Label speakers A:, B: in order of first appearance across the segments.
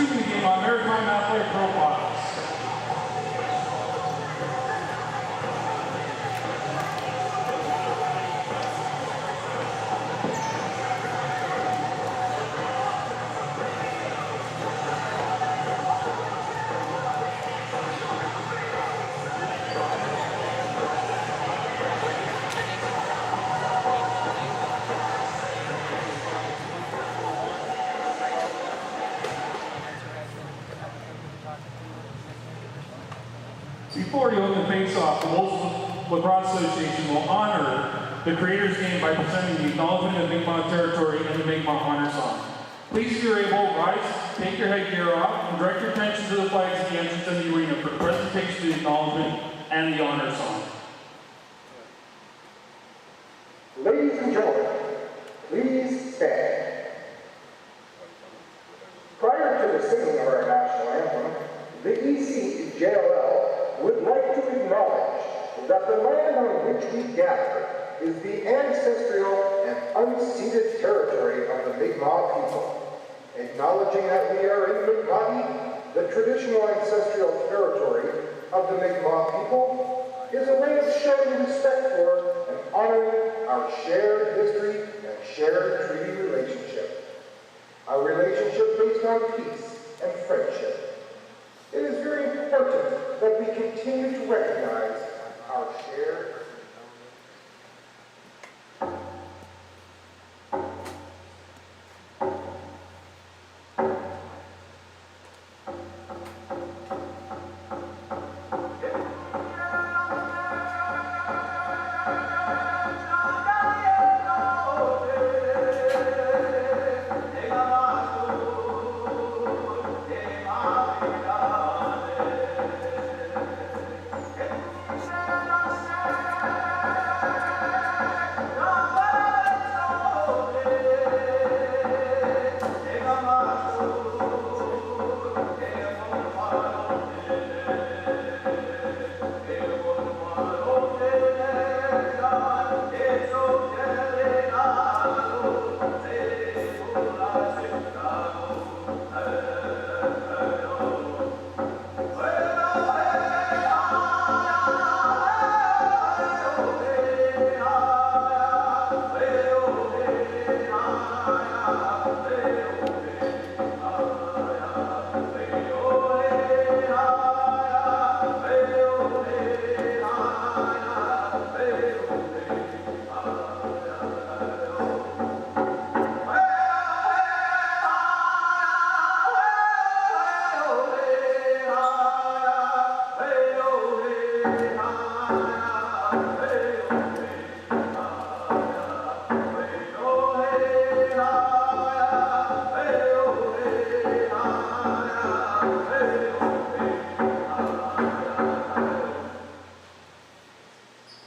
A: receiving team on Maritime Athletic Profiles. Before you open face-off, the Wolves Lacrosse Association will honor the Creators Game by presenting the Acknowledgement of Mi'kmaq Territory and the Mi'kmaq Honor Song. Please, if you're able, rise, take your headgear off, and direct your attention to the flags at the entrance of the arena for the presentation of the Acknowledgement and the Honor Song.
B: Ladies and gentlemen, please stand. Prior to the singing of our national anthem, the ECJLL would like to acknowledge that the land on which we gather is the ancestral and unceded territory of the Mi'kmaq people. Acknowledging that we are in Mi'kmaq, the traditional ancestral territory of the Mi'kmaq people, is a way of showing respect for and honoring our shared history and shared treaty relationship. Our relationship based on peace and friendship. It is very important that we continue to recognize our shared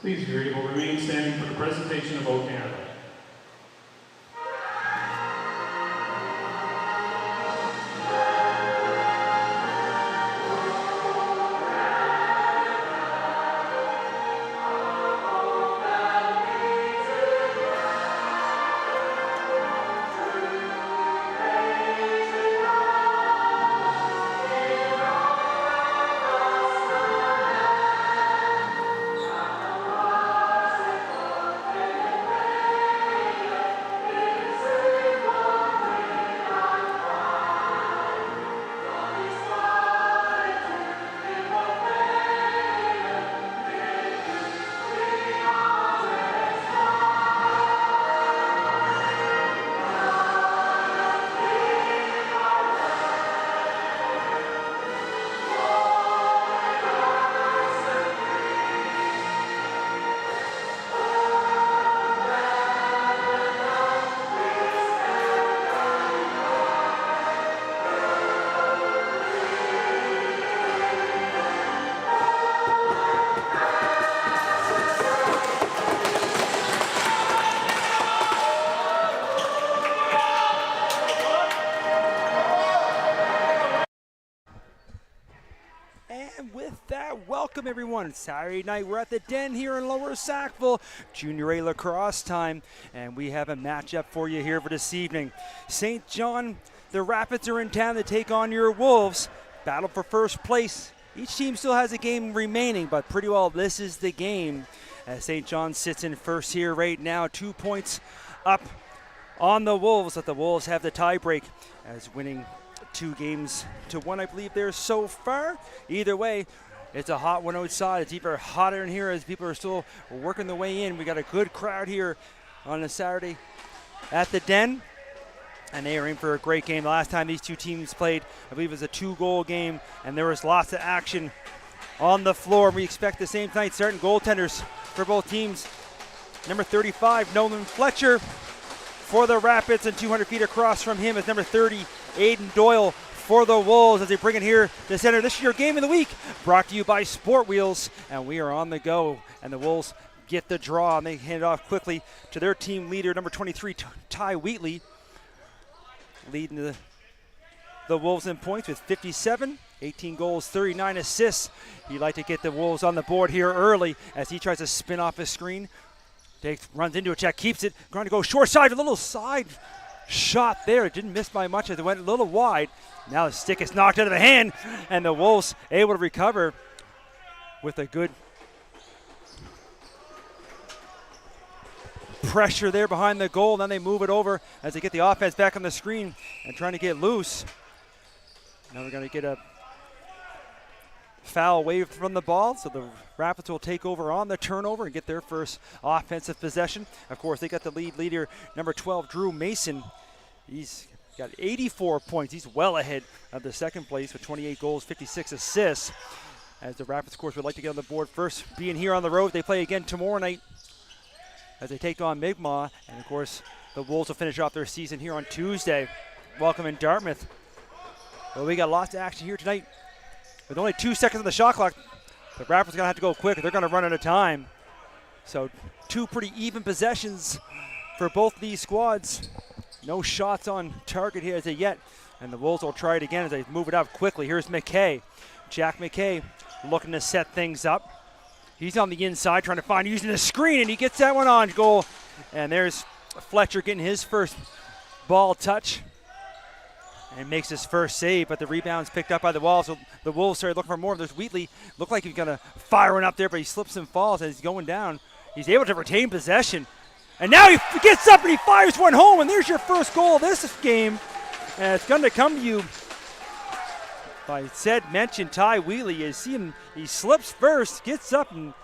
A: Please, if you're able, remain standing for the presentation of O Canada.
C: And with that, welcome everyone. Saturday night, we're at the Den here in Lower Sackville. Junior A lacrosse time, and we have a matchup for you here for this evening. St. John The Rapids are in town to take on your Wolves. Battle for first place. Each team still has a game remaining, but pretty well this is the game. As St. John sits in first here right now, 2 points up on the Wolves, but the Wolves have the tiebreak as winning 2-1, I believe, there so far. Either way, it's a hot one outside. It's even hotter in here as people are still working their way in. We got a good crowd here on a Saturday at the Den, and they are in for a great game. The last time these two teams played, I believe it was a 2-goal game, and there was lots of action on the floor. We expect the same tonight. Starting goaltenders for both teams. Number 35, Nolan Fletcher for the Rapids, and 200 feet across from him is number 30, Aiden Doyle for the Wolves as they bring it here to center. This is your game of the week, brought to you by Sportwheels, and we are on the go, and the Wolves get the draw, and they hand it off quickly to their team leader, number 23, Ty Wheatley, leading the Wolves in points with 57, 18 goals, 39 assists. He'd like to get the Wolves on the board here early as he tries to spin off his screen. Runs into a check, keeps it, going to go short side, a little side shot there. It didn't miss by much as it went a little wide. Now the stick is knocked out of the hand, and the Wolves able to recover with a good pressure there behind the goal. Then they move it over as they get the offense back on the screen and trying to get loose. Now we're going to get a foul waved from the ball, so the Rapids will take over on the turnover and get their first offensive possession. Of course, they got the leader, number 12, Drew Mason. He's got 84 points. He's well ahead of the second place with 28 goals, 56 assists. As the Rapids, of course, would like to get on the board first. Being here on the road, they play again tomorrow night as they take on Mi'kmaq. And, of course, the Wolves will finish off their season here on Tuesday. Welcome in Dartmouth. Well, we got lots of action here tonight. With only 2 seconds on the shot clock, the Rapids are going to have to go quick. They're going to run out of time. So 2 pretty even possessions for both these squads. No shots on target here as of yet. And the Wolves will try it again as they move it up quickly. Here's McKay. Jack McKay looking to set things up. He's on the inside trying to find using the screen, and he gets that one on goal. And there's Fletcher getting his first ball touch and makes his first save, but the rebound's picked up by the Wolves. So the Wolves started looking for more. There's Wheatley. Looked like he's going to fire one up there, but he slips and falls as he's going down. He's able to retain possession. And now he gets up and he fires one home, and there's your first goal of this game. And it's going to come to you by mentioned Ty Wheatley. You see him, he slips first, gets up and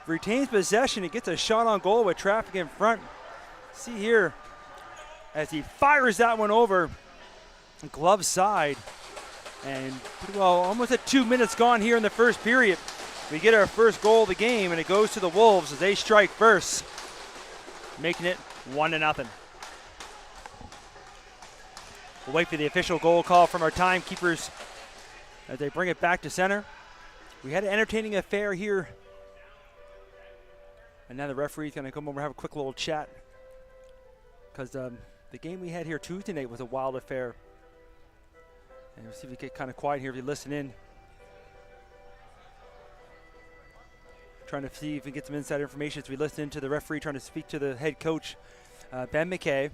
C: retains possession. He gets a shot on goal with traffic in front. See here as he fires that one over glove side, and pretty well almost at 2 minutes gone here in the first period. We get our first goal of the game, and it goes to the Wolves as they strike first, making it 1-0. We'll wait for the official goal call from our timekeepers as they bring it back to center. We had an entertaining affair here, and now the referee's going to come over and have a quick little chat because the game we had here Tuesday night was a wild affair. And we'll see if we get kind of quiet here if you listen in. Trying to see if we get some inside information as we listen to the referee trying to speak to the head coach, Ben McKay.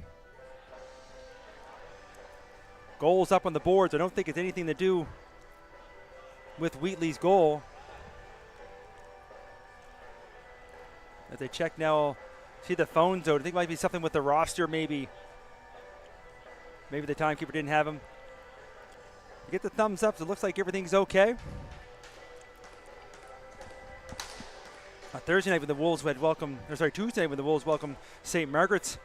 C: Goals up on the boards. I don't think it's anything to do with Wheatley's goal. As they check now, see the phone zone. I think it might be something with the roster maybe. Maybe the timekeeper didn't have him. Get the thumbs up, so it looks like everything's okay. Thursday night when the Wolves had Tuesday night when the Wolves welcomed St. Margaret's.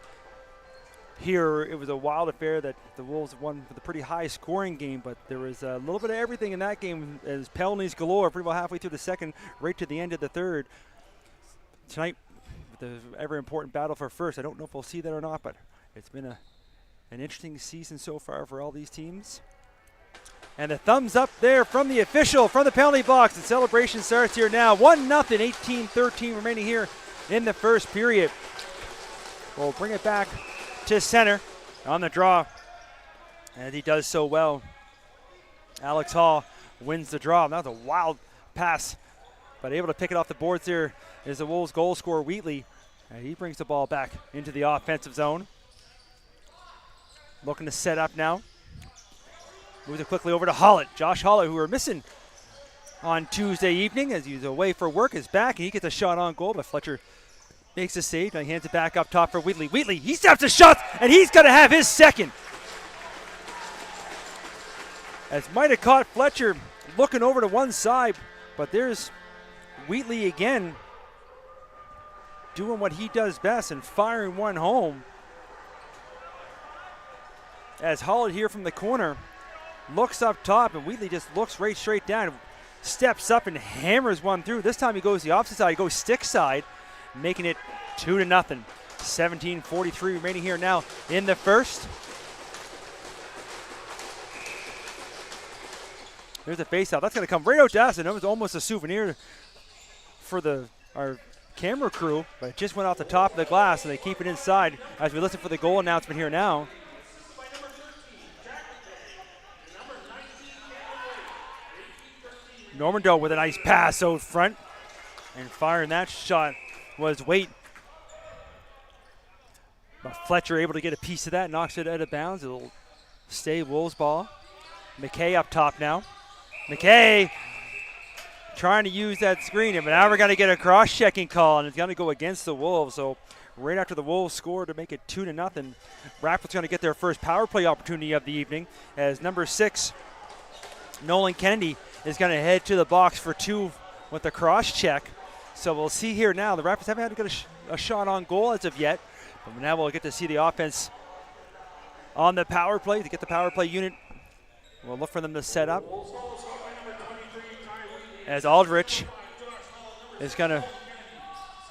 C: Here it was a wild affair that the Wolves won with a pretty high scoring game, but there was a little bit of everything in that game as penalties galore pretty well halfway through the second, right to the end of the third. Tonight, with the ever important battle for first, I don't know if we'll see that or not, but it's been an interesting season so far for all these teams. And a thumbs up there from the official from the penalty box. The celebration starts here now. 1-0, 18-13 remaining here in the first period. We'll bring it back to center on the draw. And he does so well. Alex Hall wins the draw. That was a wild pass, but able to pick it off the boards there is the Wolves goal scorer Wheatley. And he brings the ball back into the offensive zone. Looking to set up now. Moves it quickly over to Hollett. Josh Hollett, who we're missing on Tuesday evening as he's away for work, is back, and he gets a shot on goal, but Fletcher makes a save. Now he hands it back up top for Wheatley. Wheatley, he steps a shot, and he's going to have his second. As might have caught Fletcher looking over to one side, but there's Wheatley again doing what he does best and firing one home. As Hollett here from the corner looks up top, and Wheatley just looks right straight down, steps up and hammers one through. This time he goes the opposite side, he goes stick side, making it 2-0. 17:43 remaining here now in the first. There's a face-off. That's going to come right out to us, and it was almost a souvenir for our camera crew, but it just went off the top of the glass, and they keep it inside as we listen for the goal announcement here now. Normando with a nice pass out front, and firing that shot was Waite. But Fletcher able to get a piece of that, knocks it out of bounds. It'll stay Wolves ball. McKay up top now. McKay trying to use that screen, but now we're going to get a cross-checking call, and it's going to go against the Wolves. So right after the Wolves score to make it 2-0, Rapids going to get their first power play opportunity of the evening, as number 6, Nolan Kennedy, is going to head to the box for 2 with the cross-check. So we'll see here now. The Rapids haven't had to get a shot on goal as of yet, but now we'll get to see the offense on the power play. To get the power play unit, we'll look for them to set up. As Aldrich is going to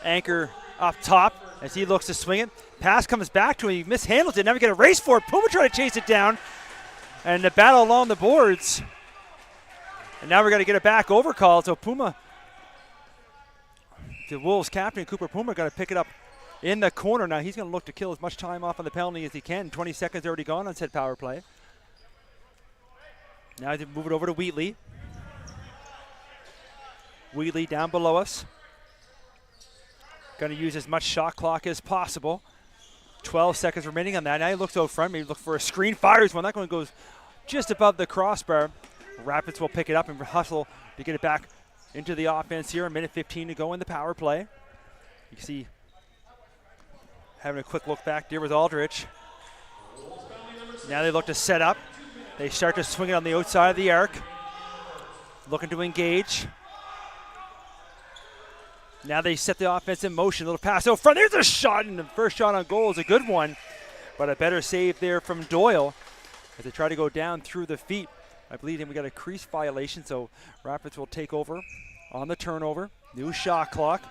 C: anchor up top as he looks to swing it. Pass comes back to him. He mishandles it. Now we get a race for it. Puma trying to chase it down. And the battle along the boards. And now we're going to get a back over call. So Puma, the Wolves captain, Cooper Puma, going to pick it up in the corner. Now he's going to look to kill as much time off on the penalty as he can. 20 seconds already gone on said power play. Now they move it over to Wheatley. Wheatley down below us. Going to use as much shot clock as possible. 12 seconds remaining on that. Now he looks out front. Maybe look for a screen. Fires one. That one goes just above the crossbar. Rapids will pick it up and hustle to get it back into the offense here. A minute 15 to go in the power play. You can see having a quick look back there with Aldrich. Now they look to set up. They start to swing it on the outside of the arc. Looking to engage. Now they set the offense in motion. A little pass out front. There's a shot, and the first shot on goal is a good one. But a better save there from Doyle as they try to go down through the feet. I believe we got a crease violation, so Rapids will take over on the turnover. New shot clock.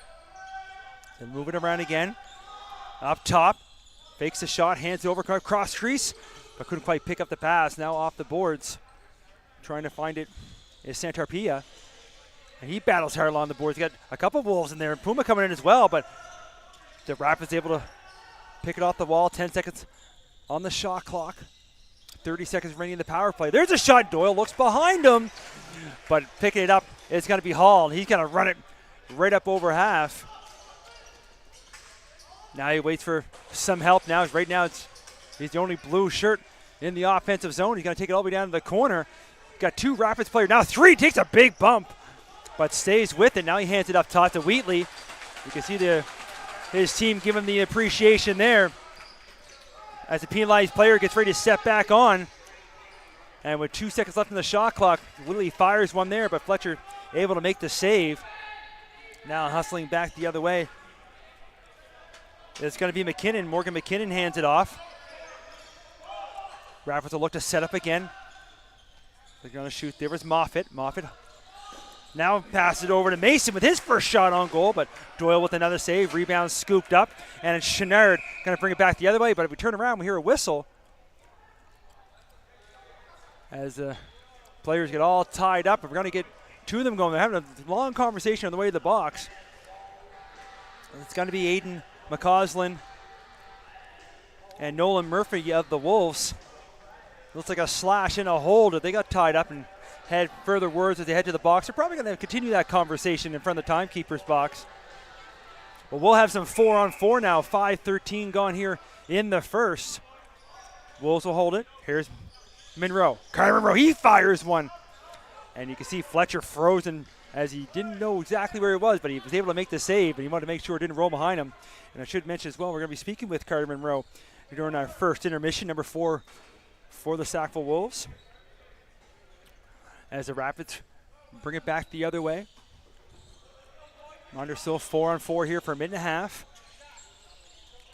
C: Then move it around again. Up top. Fakes the shot, hands it over, cross crease, but couldn't quite pick up the pass. Now off the boards. Trying to find it is Santarpia. And he battles hard along the boards. He got a couple Wolves in there, and Puma coming in as well, but the Rapids able to pick it off the wall. 10 seconds on the shot clock. 30 seconds remaining in the power play. There's a shot. Doyle looks behind him, but picking it up, it's going to be Hall, and he's going to run it right up over half. Now he waits for some help now. Right now, he's the only blue shirt in the offensive zone. He's going to take it all the way down to the corner. Got 2 Rapids players. Now 3, takes a big bump, but stays with it. Now he hands it up top to Wheatley. You can see his team give him the appreciation there as the penalized player gets ready to step back on. And with 2 seconds left in the shot clock, Wheatley fires one there, but Fletcher able to make the save. Now hustling back the other way. It's going to be McKinnon. Morgan McKinnon hands it off. Rapids will look to set up again. They're going to shoot. There was Moffitt. Moffitt now passes it over to Mason with his first shot on goal, but Doyle with another save. Rebound scooped up, and it's Chenard going to bring it back the other way, but if we turn around, we hear a whistle as the players get all tied up. We're going to get 2 of them going. They're having a long conversation on the way to the box. It's going to be Aiden McCausland and Nolan Murphy of the Wolves. Looks like a slash and a hold. They got tied up and had further words as they head to the box. They're probably going to continue that conversation in front of the timekeeper's box. But we'll have some 4-on-4 now. 5:13 gone here in the first. Wolves will hold it. Here's Monroe. Carter Monroe, he fires one. And you can see Fletcher frozen as he didn't know exactly where he was, but he was able to make the save, and he wanted to make sure it didn't roll behind him. And I should mention as well, we're going to be speaking with Carter Monroe during our first intermission, number 4 for the Sackville Wolves. As the Rapids bring it back the other way. Under still 4-on-4 here for a minute and a half.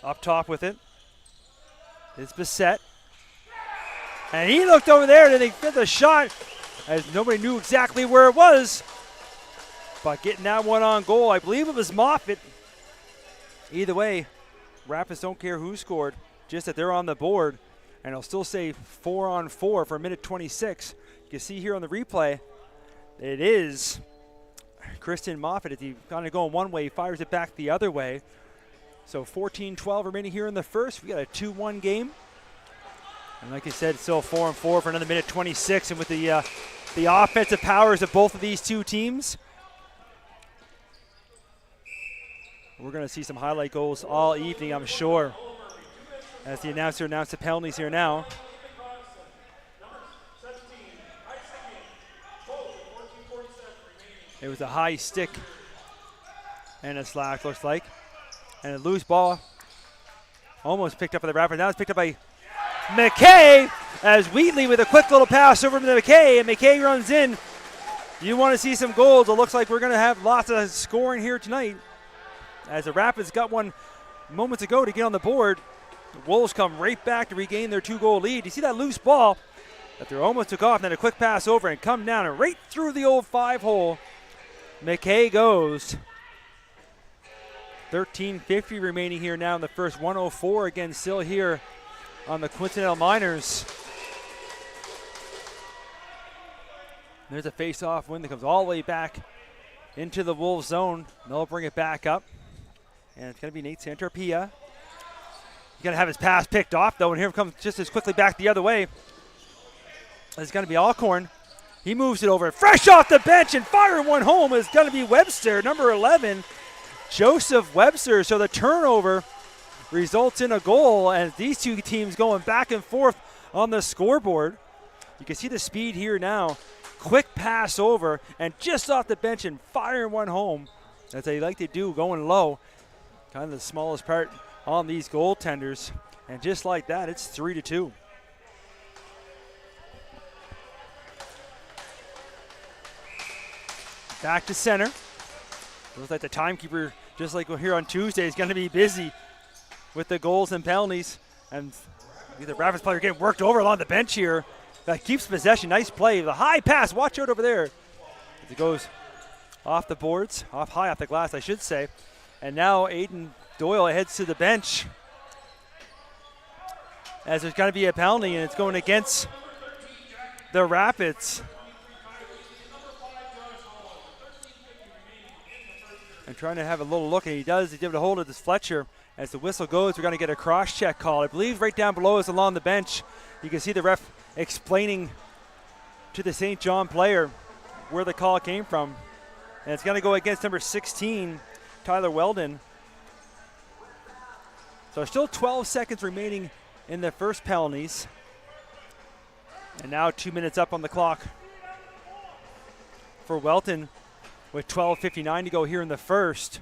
C: Up top with it is Bissett. And he looked over there and they fit the shot as nobody knew exactly where it was. But getting that one on goal, I believe it was Moffitt. Either way, Rapids don't care who scored, just that they're on the board. And it'll still say 4-on-4 for a minute 26. You can see here on the replay, it is Kristen Moffitt. As he kind of going one way, he fires it back the other way. So 14-12 remaining here in the first. We got a 2-1 game. And like I said, it's still 4-on-4 for another minute 26. And with the offensive powers of both of these two teams, we're going to see some highlight goals all evening, I'm sure. As the announcer announced the penalties here now. It was a high stick and a slack, looks like. And a loose ball almost picked up by the Rapids. Now it's picked up by McKay as Wheatley with a quick little pass over to McKay, and McKay runs in. You want to see some goals. It looks like we're going to have lots of scoring here tonight. As the Rapids got one moments ago to get on the board, the Wolves come right back to regain their 2-goal lead. You see that loose ball that they almost took off, and then a quick pass over and come down and right through the old 5-hole. McKay goes. 13:50 remaining here now in the first. 1:04 again still here on the Quintanilla Miners. There's a face-off win that comes all the way back into the Wolves zone. They'll bring it back up. And it's going to be Nate Santarpia. He's going to have his pass picked off, though, and here it comes just as quickly back the other way. It's going to be Alcorn. He moves it over. Fresh off the bench and firing one home is going to be Webster, number 11, Joseph Webster. So the turnover results in a goal, and these two teams going back and forth on the scoreboard. You can see the speed here now. Quick pass over, and just off the bench and firing one home, as they like to do, going low. Kind of the smallest part on these goaltenders. And just like that, it's 3-2. Back to center. Looks like the timekeeper, just like we're here on Tuesday, is going to be busy with the goals and penalties. And the Rapids player getting worked over along the bench here. That keeps possession. Nice play. The high pass. Watch out over there. As it goes off the boards, high off the glass, I should say. And now Aiden Doyle heads to the bench, as there's going to be a penalty, and it's going against the Rapids. I'm trying to have a little look, and he does. He's able to hold it as Fletcher. As the whistle goes, we're going to get a cross-check call. I believe right down below us along the bench, you can see the ref explaining to the St. John player where the call came from. And it's going to go against number 16, Tyler Weldon. So still 12 seconds remaining in the first penalties. And now 2 minutes up on the clock for Welton with 12:59 to go here in the first.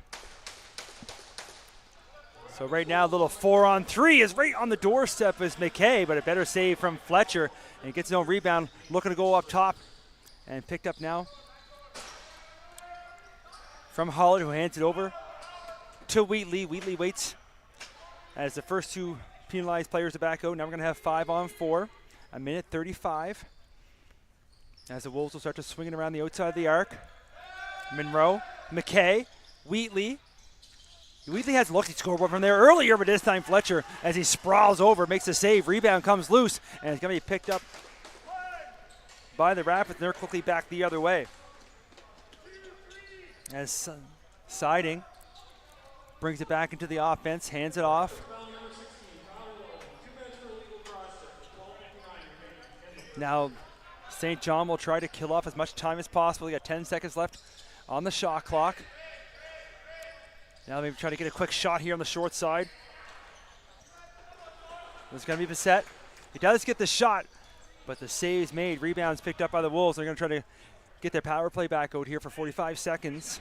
C: So right now, a little 4-on-3 is right on the doorstep is McKay, but a better save from Fletcher. And he gets his own rebound, looking to go up top. And picked up now from Hollett, who hands it over to Wheatley. Wheatley waits as the first two penalized players are back out. Now we're going to have 5-on-4, a minute 35. As the Wolves will start to swing it around the outside of the arc. Monroe, McKay, Wheatley. Wheatley has looked at the scoreboard from there earlier, but this time Fletcher, as he sprawls over, makes the save. Rebound comes loose, and it's going to be picked up by the Rapids. They're quickly back the other way. As Siding brings it back into the offense, hands it off. Now St. John will try to kill off as much time as possible. They got 10 seconds left on the shot clock. Now maybe try to get a quick shot here on the short side. It's going to be Bissett. He does get the shot, But the saves made, rebounds picked up by the Wolves. They're going to try to get their power play back out here for 45 seconds.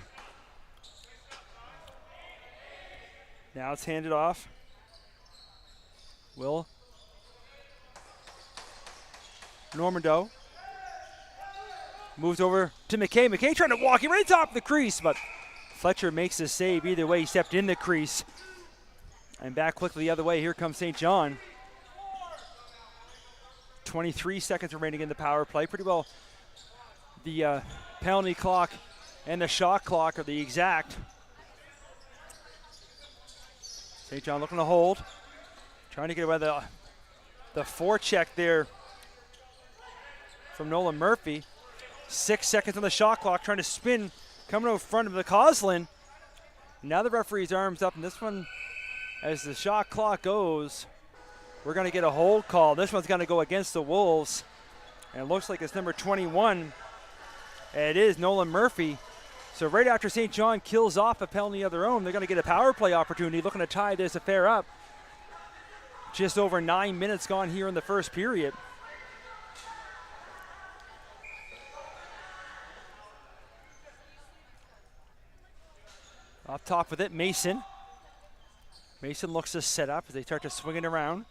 C: Now it's handed off. Will Normando moves over to McKay. McKay trying to walk him right top of the crease, but Fletcher makes the save. Either way, he stepped in the crease. And back quickly the other way. Here comes St. John. 23 seconds remaining in the power play. Pretty well the penalty clock and the shot clock are the exact. St. John looking to hold. Trying to get away the forecheck there from Nolan Murphy. 6 seconds on the shot clock, trying to spin, coming out front of the Coslin. Now the referee's arms up, and this one, as the shot clock goes, we're going to get a hold call. This one's going to go against the Wolves, and it looks like it's number 21. And it is Nolan Murphy. So right after St. John kills off a penalty of their own, they're going to get a power play opportunity, looking to tie this affair up. Just over 9 minutes gone here in the first period. Up top with it, Mason. Mason looks to set up as they start to swing it around.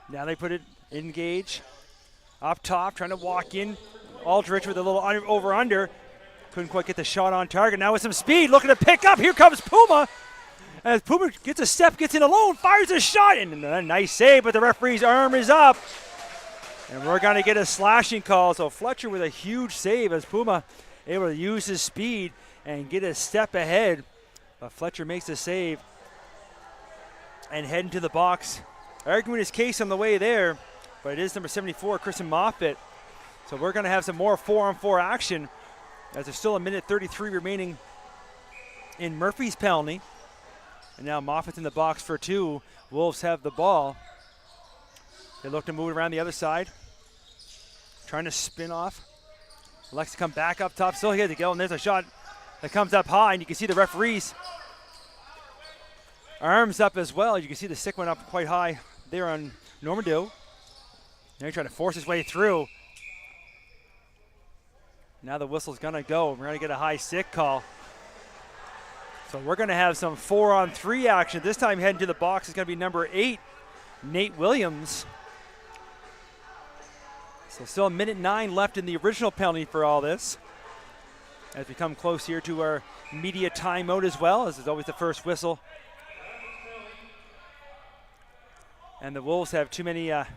C: Now they put it engage. Up top, trying to walk in. Aldrich with a little over-under. Couldn't quite get the shot on target. Now with some speed, looking to pick up. Here comes Puma. As Puma gets a step, gets in alone, fires a shot. And a nice save, but the referee's arm is up. And we're going to get a slashing call. So Fletcher with a huge save as Puma able to use his speed and get a step ahead. But Fletcher makes the save and head into the box. Arguing his case on the way there, but it is number 74, Kristen Moffitt. So we're going to have some more 4-on-4 action as there's still 1:33 remaining in Murphy's penalty. And now Moffitt's in the box for two. Wolves have the ball. They look to move it around the other side. Trying to spin off. Likes to come back up top. Still here to go, and there's a shot that comes up high, and you can see the referee's arms up as well. You can see the stick went up quite high there on Normando. Now he's trying to force his way through. Now the whistle's gonna go. We're gonna get a high stick call. So we're gonna have some 4-on-3 action. This time heading to the box is gonna be number 8, Nate Williams. So still 1:09 left in the original penalty for all this. As we come close here to our media timeout as well, as is always the first whistle. And the Wolves have too many on.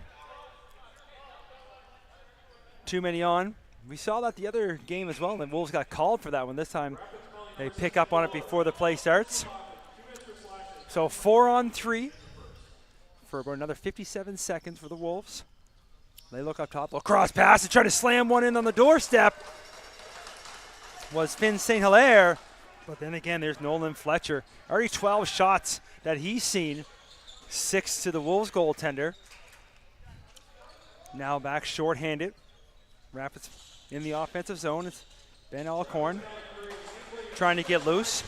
C: We saw that the other game as well, and the Wolves got called for that one. This time they pick up on it before the play starts. So 4-on-3 for about another 57 seconds for the Wolves. They look up top, lacrosse pass, and try to slam one in on the doorstep. Was Finn St. Hilaire, but then again, there's Nolan Fletcher. Already 12 shots that he's seen, 6 to the Wolves goaltender. Now back shorthanded. Rapids in the offensive zone. It's Ben Alcorn trying to get loose.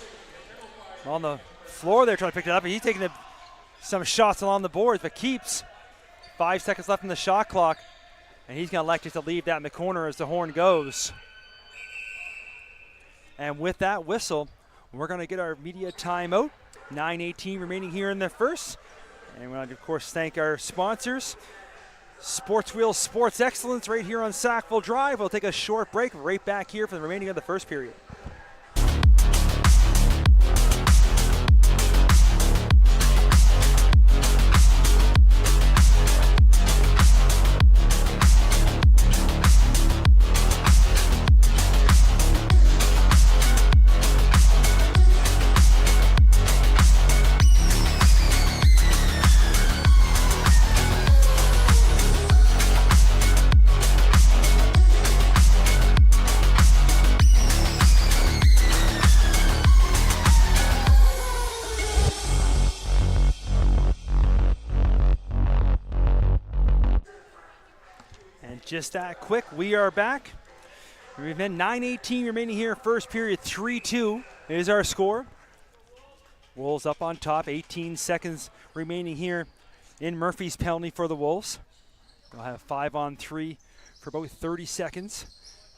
C: On the floor there, trying to pick it up. He's taking some shots along the boards, but keeps. 5 seconds left in the shot clock, and he's going to elect to leave that in the corner as the horn goes. And with that whistle, we're going to get our media timeout. 9:18 remaining here in the first. And we want to, of course, thank our sponsors. Sportswheels Sports Excellence right here on Sackville Drive. We'll take a short break. Right back here for the remaining of the first period. Just that quick, we are back. We've been 9:18 remaining here, first period, 3-2 is our score. Wolves up on top, 18 seconds remaining here in Murphy's penalty for the Wolves. They'll have 5-on-3 for about 30 seconds.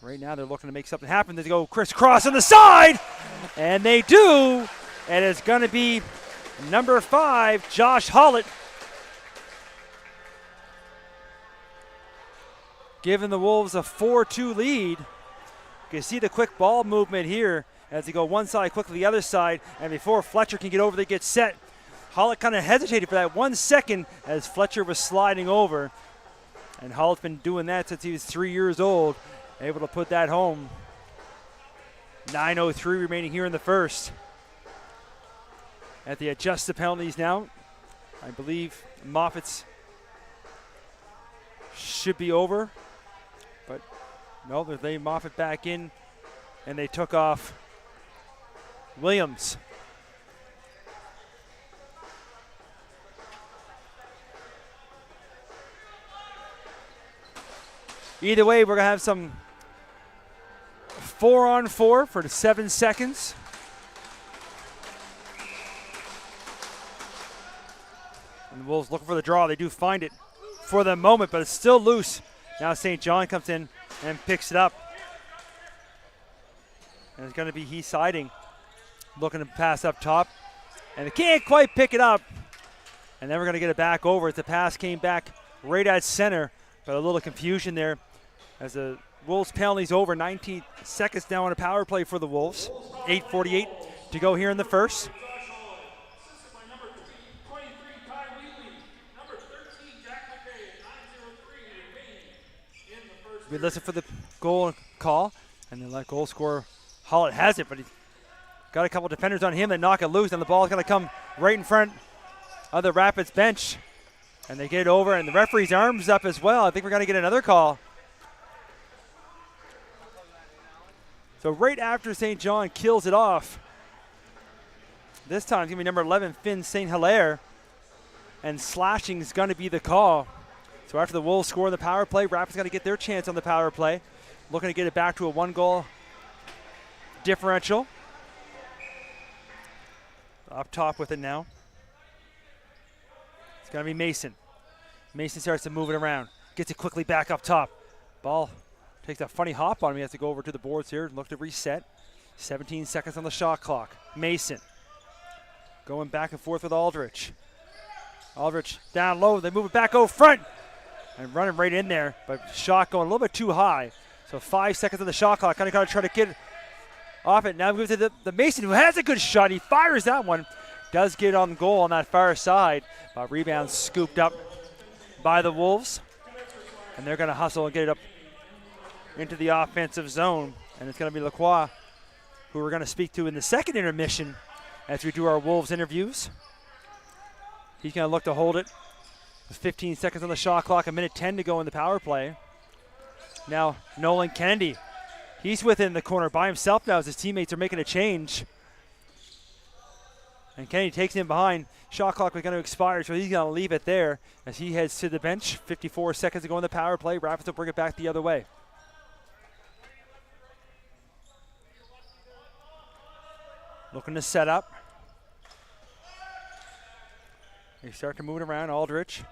C: Right now they're looking to make something happen. They go crisscross on the side, and they do. And it's going to be number 5, Josh Hollett, giving the Wolves a 4-2 lead. You can see the quick ball movement here as they go one side, quickly the other side, and before Fletcher can get over, they get set. Hollett kind of hesitated for that 1 second as Fletcher was sliding over. And Hollett's been doing that since he was 3 years old, able to put that home. 9:03 remaining here in the first. At the adjusted penalties now, I believe Moffitt's should be over. But no, they Moffitt back in, and they took off Williams. Either way, we're going to have some 4-on-4 for the 7 seconds. And the Wolves looking for the draw. They do find it for the moment, but it's still loose. Now St. John comes in and picks it up. And it's going to be he siding, looking to pass up top. And they can't quite pick it up. And then we're going to get it back over as the pass came back right at center. But a little confusion there as the Wolves penalty's over. 19 seconds now on a power play for the Wolves. 8:48 to go here in the first. We listen for the goal call, and then let goal scorer Hollett has it, but he's got a couple defenders on him that knock it loose, and the ball's going to come right in front of the Rapids bench. And they get it over, and the referee's arms up as well. I think we're going to get another call. So right after St. John kills it off, this time it's going to be number 11, Finn St. Hilaire, and slashing is going to be the call. So after the Wolves score the power play, Rapids got to get their chance on the power play. Looking to get it back to a 1-goal differential. Up top with it now. It's going to be Mason. Mason starts to move it around. Gets it quickly back up top. Ball takes a funny hop on him. He has to go over to the boards here and look to reset. 17 seconds on the shot clock. Mason going back and forth with Aldrich. Aldrich down low. They move it back over front. And running right in there, but shot going a little bit too high. So 5 seconds on the shot clock. Kind of got to try to get off it. Now moves to the Mason, who has a good shot. He fires that one. Does get on goal on that far side. But rebound scooped up by the Wolves. And they're going to hustle and get it up into the offensive zone. And it's going to be Lacrosse, who we're going to speak to in the second intermission as we do our Wolves interviews. He's going to look to hold it. 15 seconds on the shot clock, 1:10 to go in the power play. Now Nolan Kennedy, he's within the corner by himself now as his teammates are making a change. And Kennedy takes him behind. Shot clock was going to expire, so he's going to leave it there as he heads to the bench. 54 seconds to go in the power play. Rapids will bring it back the other way. Looking to set up. They start to move it around. Aldrich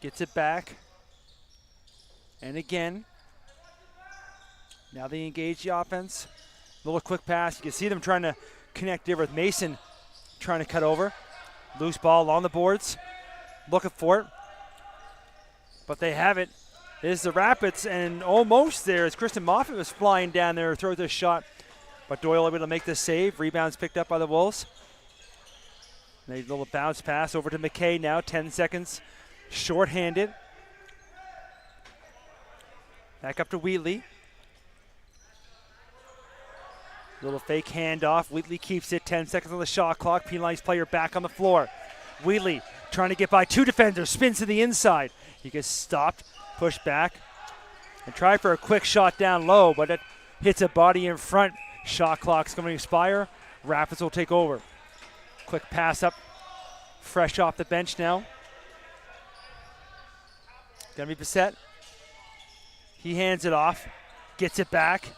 C: gets it back. And again. Now they engage the offense. Little quick pass. You can see them trying to connect there with Mason trying to cut over. Loose ball along the boards. Looking for it. But they have it. It is the Rapids, and almost there as Kristen Moffitt was flying down there, throws a shot. But Doyle able to make this save. Rebounds picked up by the Wolves. A little bounce pass over to McKay now. 10 seconds. Short-handed. Back up to Wheatley. Little fake handoff. Wheatley keeps it. 10 seconds on the shot clock. Penalized player back on the floor. Wheatley trying to get by two defenders. Spins to the inside. He gets stopped. Pushed back. And try for a quick shot down low, but it hits a body in front. Shot clock's going to expire. Rapids will take over. Quick pass up. Fresh off the bench now. Going to be Bissett. He hands it off. Gets it back.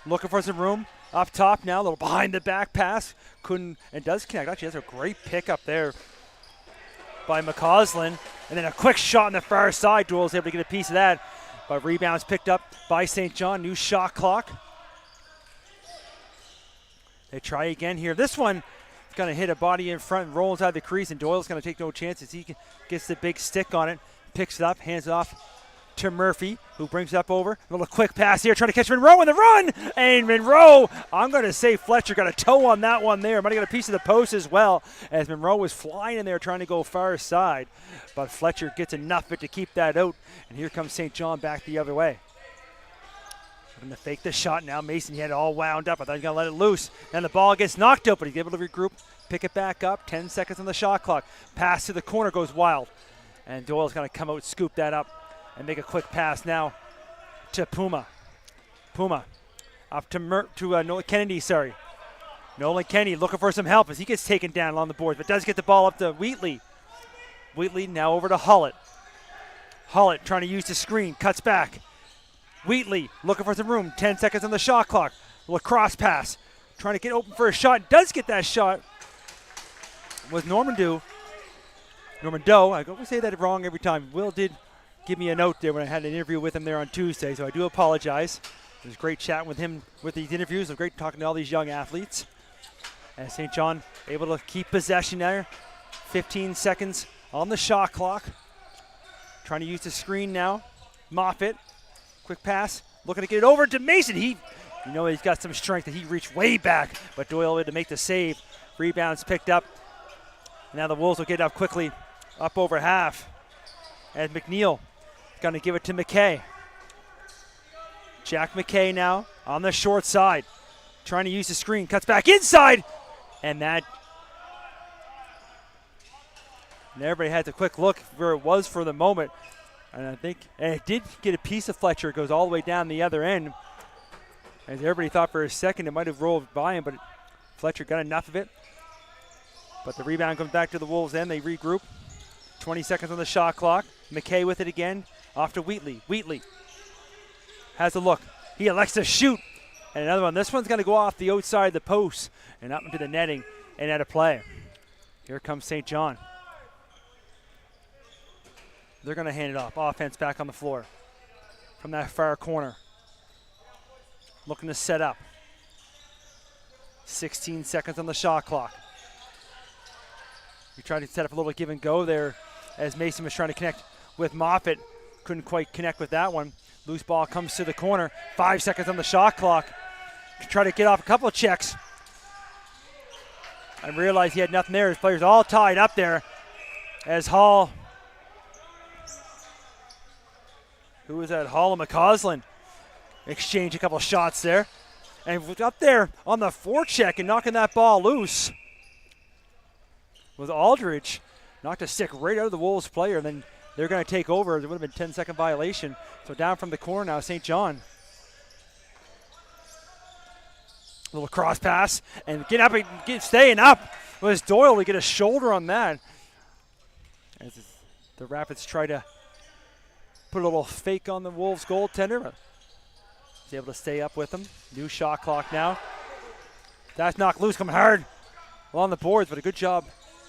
C: Looking for some room. Up top now. A little behind the back pass. Couldn't and does connect. Actually, that's a great pick up there by McCausland. And then a quick shot on the far side. Doyle's able to get a piece of that. But rebounds picked up by St. John. New shot clock. They try again here. This one is going to hit a body in front and roll inside the crease, and Doyle's going to take no chances. He gets the big stick on it, picks it up, hands it off to Murphy, who brings it up over. A little quick pass here, trying to catch Monroe in the run. And Monroe, I'm going to say Fletcher got a toe on that one there. Might have got a piece of the post as well, as Monroe was flying in there trying to go far side. But Fletcher gets enough of it to keep that out. And here comes St. John back the other way. Going to fake the shot now. Mason, he had it all wound up. I thought he was going to let it loose. And the ball gets knocked out, but he's able to regroup, pick it back up. 10 seconds on the shot clock. Pass to the corner goes wild. And Doyle's going to come out, scoop that up, and make a quick pass now to Puma. Puma up to Nolan Kennedy, Nolan Kennedy looking for some help as he gets taken down along the boards, but does get the ball up to Wheatley. Wheatley now over to Hullett. Hullett trying to use the screen, cuts back. Wheatley looking for some room, 10 seconds on the shot clock. Lacrosse pass, trying to get open for a shot, does get that shot. Was Norman Doe, I always say that wrong every time. Will did give me a note there when I had an interview with him there on Tuesday, so I do apologize. It was great chatting with him with these interviews. It was great talking to all these young athletes. And St. John able to keep possession there. 15 seconds on the shot clock. Trying to use the screen now. Moffitt, quick pass, looking to get it over to Mason. He's got some strength that he reached way back, but Doyle able to make the save. Rebounds picked up. Now the Wolves will get up quickly, up over half. And McNeil going to give it to McKay. Jack McKay now on the short side. Trying to use the screen. Cuts back inside. And everybody had a quick look where it was for the moment. And I think it did get a piece of Fletcher. It goes all the way down the other end. As everybody thought for a second it might have rolled by him, but Fletcher got enough of it. But the rebound comes back to the Wolves end. They regroup. 20 seconds on the shot clock. McKay with it again. Off to Wheatley. Wheatley has a look. He elects to shoot. And another one. This one's going to go off the outside of the post and up into the netting and out of play. Here comes St. John. They're going to hand it off. Offense back on the floor from that far corner. Looking to set up. 16 seconds on the shot clock. We tried to set up a little give and go there as Mason was trying to connect with Moffitt. Couldn't quite connect with that one. Loose ball comes to the corner. 5 seconds on the shot clock. Try to get off a couple of checks. I realized he had nothing there. His players all tied up there as Hall. Who was that? Hall and McCausland exchange a couple of shots there. And up there on the forecheck and knocking that ball loose was Aldridge. Knocked a stick right out of the Wolves player, and then they're going to take over. There would have been 10-second violation. So down from the corner now, St. John. Little cross pass, and staying up was Doyle to get a shoulder on that. As the Rapids try to put a little fake on the Wolves goaltender, but he's able to stay up with them. New shot clock now. That's knocked loose, coming hard along the boards, but a good job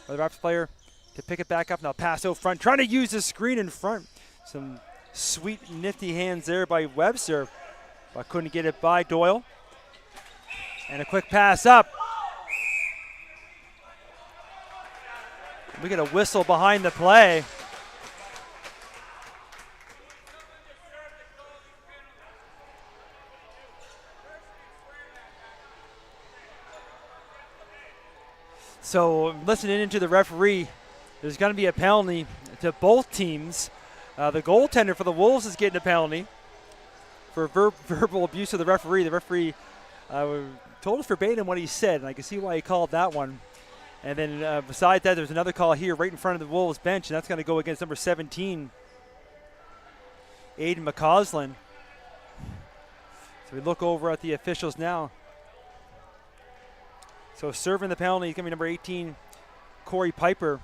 C: by the Rapids player to pick it back up. Now pass out front, trying to use the screen in front. Some sweet, nifty hands there by Webster, but couldn't get it by Doyle. And a quick pass up. We get a whistle behind the play. So listening into the referee, there's going to be a penalty to both teams. The goaltender for the Wolves is getting a penalty for verbal abuse of the referee. The referee told us verbatim what he said, and I can see why he called that one. And then besides that, there's another call here right in front of the Wolves bench, and that's going to go against number 17, Aiden McCausland. So we look over at the officials now. So serving the penalty is going to be number 18, Corey Piper,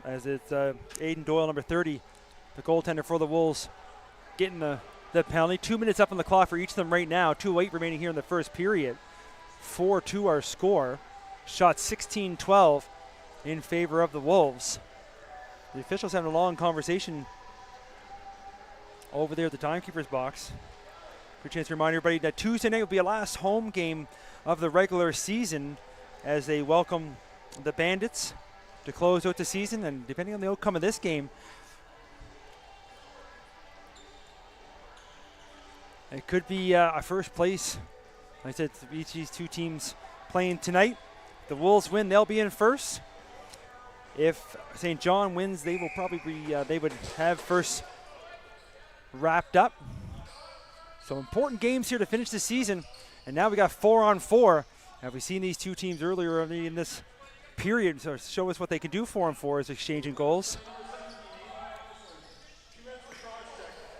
C: as it's Aiden Doyle, number 30, the goaltender for the Wolves, getting the penalty. 2 minutes up on the clock for each of them right now. 2:08 remaining here in the first period. 4-2 our score. Shot 16-12 in favor of the Wolves. The officials having a long conversation over there at the timekeeper's box. Good chance to remind everybody that Tuesday night will be a last home game of the regular season as they welcome the Bandits to close out the season, and depending on the outcome of this game, it could be a first place. Like I said, each of these two teams playing tonight. The Wolves win, they'll be in first. If St. John wins, they will probably be, they would have first wrapped up. So important games here to finish the season. And now we got 4-on-4. Have we seen these two teams earlier in this period? So show us what they can do 4-on-4 as exchanging goals.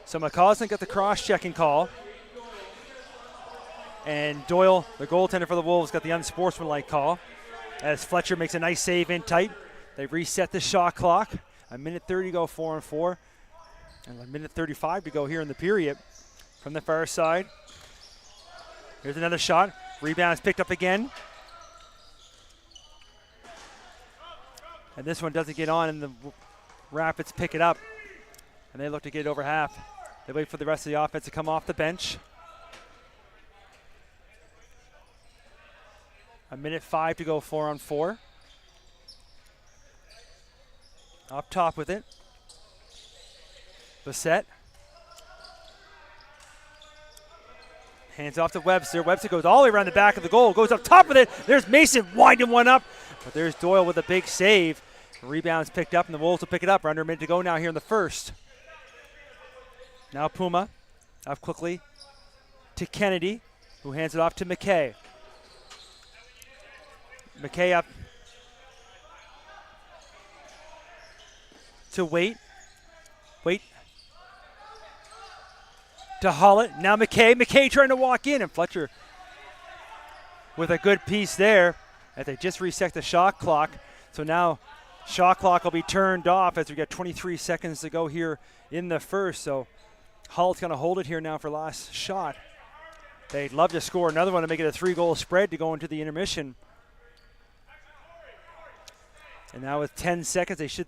C: So McCausland got the cross-checking call. And Doyle, the goaltender for the Wolves, got the unsportsmanlike call as Fletcher makes a nice save in tight. They reset the shot clock. A minute 30 to go, 4-on-4. And a minute 35 to go here in the period. From the far side. Here's another shot. Rebound is picked up again. And this one doesn't get on, and the Rapids pick it up. And they look to get it over half. They wait for the rest of the offense to come off the bench. A minute 5 to go, 4-on-4. Up top with it. Bassett. Hands off to Webster. Webster goes all the way around the back of the goal. Goes up top with it. There's Mason winding one up. But there's Doyle with a big save. Rebound's picked up, and the Wolves will pick it up. We're under a minute to go now here in the first. Now Puma up quickly to Kennedy, who hands it off to McKay. McKay up to Waite. Waite to Hollett. Now McKay. McKay trying to walk in, and Fletcher with a good piece there as they just reset the shot clock. So now shot clock will be turned off as we got 23 seconds to go here in the first. So Hollett's going to hold it here now for last shot. They'd love to score another one to make it a 3-goal spread to go into the intermission. And now with 10 seconds, they should.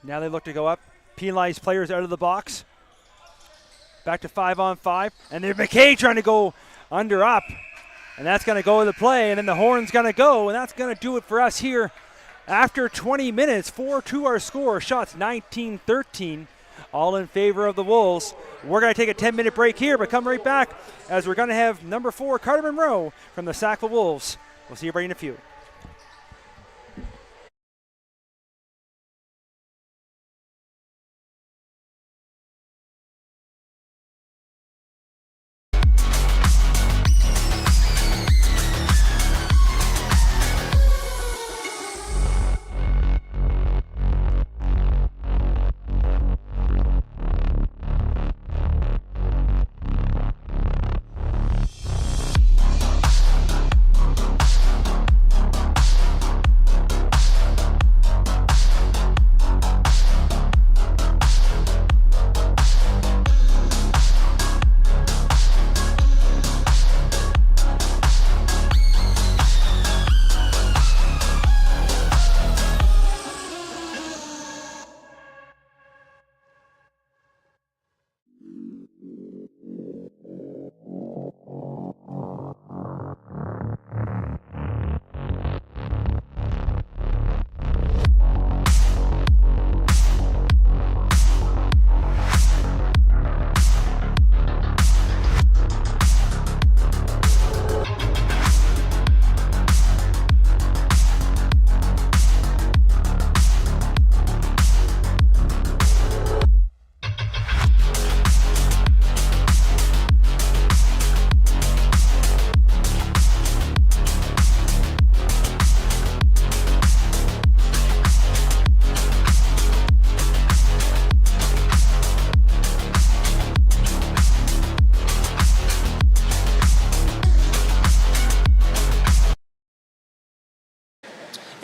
C: Now they look to go up. Penalize players out of the box. Back to 5-on-5. And there's McKay trying to go under up. And that's going to go to the play. And then the horn's going to go. And that's going to do it for us here after 20 minutes. 4-2 our score. Shots 19-13. All in favor of the Wolves. We're going to take a 10-minute break here, but come right back as we're going to have number 4, Carter Monroe from the Sackville Wolves. We'll see everybody in a few.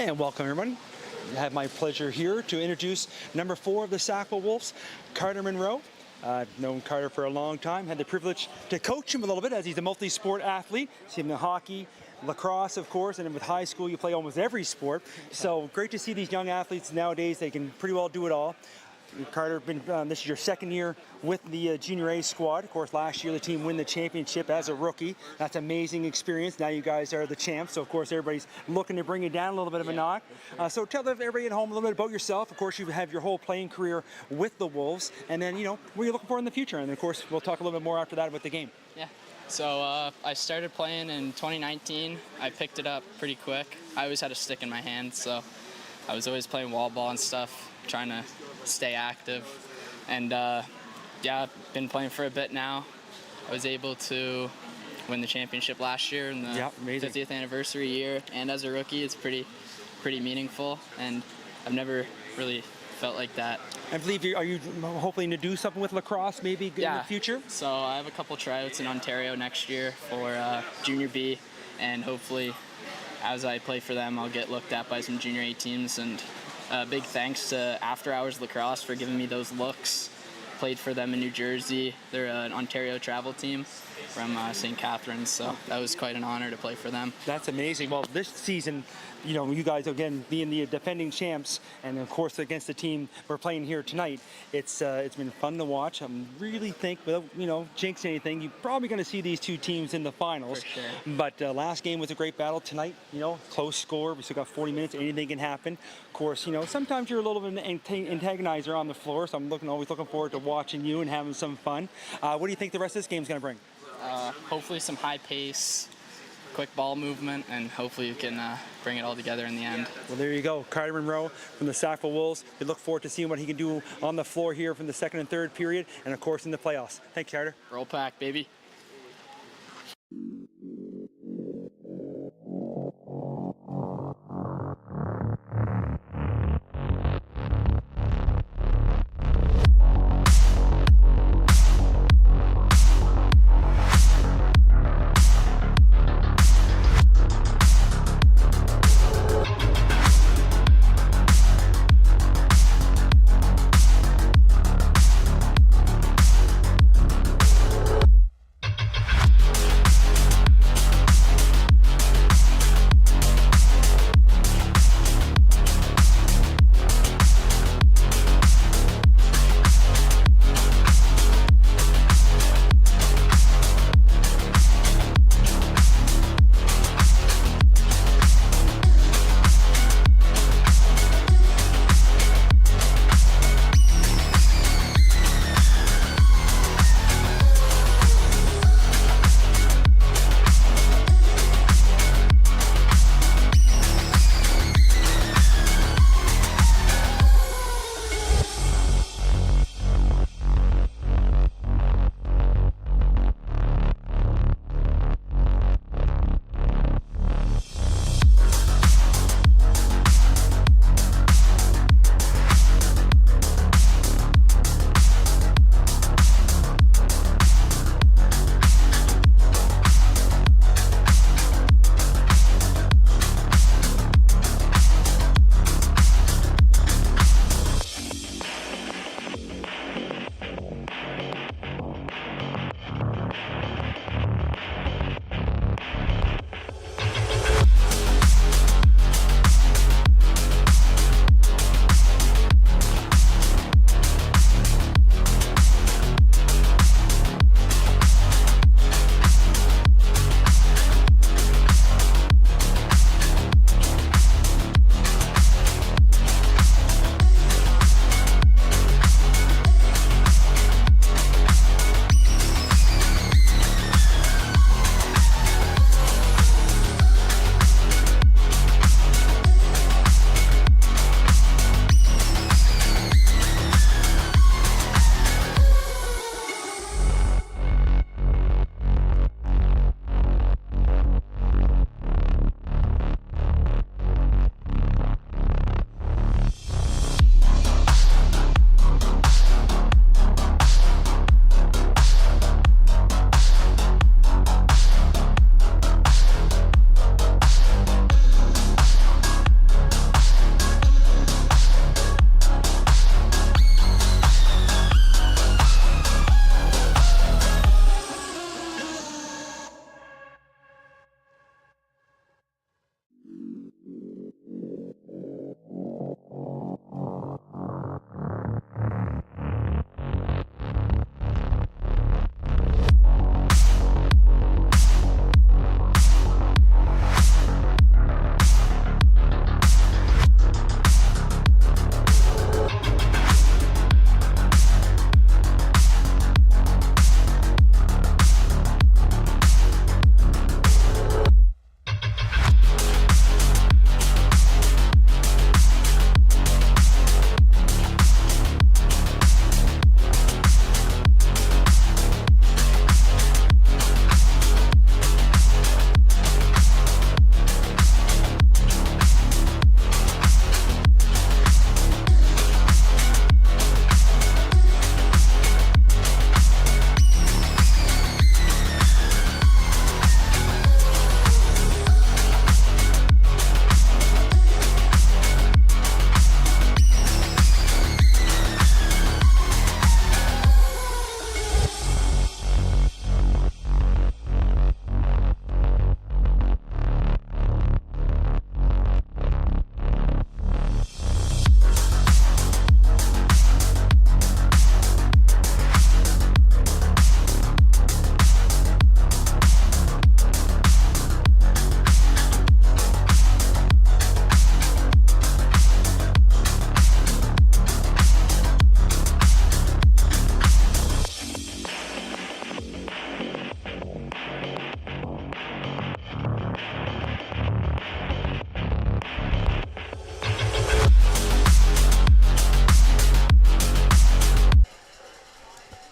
C: And welcome everyone. I have my pleasure here to introduce number 4 of the Sackville Wolves, Carter Monroe. I've known Carter for a long time, had the privilege to coach him a little bit as he's a multi-sport athlete. See him in hockey, lacrosse, of course, and then with high school, you play almost every sport. So great to see these young athletes nowadays. They can pretty well do it all. Carter, this is your second year with the Junior A squad. Of course, last year the team won the championship as a rookie. That's an amazing experience. Now you guys are the champs, so of course everybody's looking to bring you down a little bit of a notch. So tell everybody at home a little bit about yourself. Of course, you have your whole playing career with the Wolves, and then, what are you looking for in the future? And of course, we'll talk a little bit more after that about the game.
D: Yeah. So I started playing in 2019. I picked it up pretty quick. I always had a stick in my hand, so I was always playing wall ball and stuff, trying to stay active. And I've been playing for a bit now. I was able to win the championship last year in the 50th anniversary year, and as a rookie, it's pretty meaningful, and I've never really felt like that.
C: I believe are you hoping to do something with lacrosse maybe in the future?
D: So I have a couple tryouts in Ontario next year for Junior B, and hopefully as I play for them, I'll get looked at by some Junior A teams. And big thanks to After Hours Lacrosse for giving me those looks. Played for them in New Jersey. They're an Ontario travel team from St. Catharines, so that was quite an honor to play for them.
C: That's amazing. Well, this season, you guys, again, being the defending champs, and of course against the team we're playing here tonight, it's been fun to watch. I really think, without jinxing anything, you're probably going to see these two teams in the finals.
D: For sure.
C: But last game was a great battle. Tonight, close score. We still got 40 minutes. Anything can happen. Of course, sometimes you're a little bit of an antagonizer on the floor, so I'm always looking forward to watching you and having some fun. What do you think the rest of this game is going to bring?
D: Hopefully some high pace, quick ball movement, and hopefully you can bring it all together in the end.
C: Well, there you go. Carter Monroe from the Sackville Wolves. We look forward to seeing what he can do on the floor here from the second and third period, and of course in the playoffs. Thanks, Carter.
D: Roll pack, baby.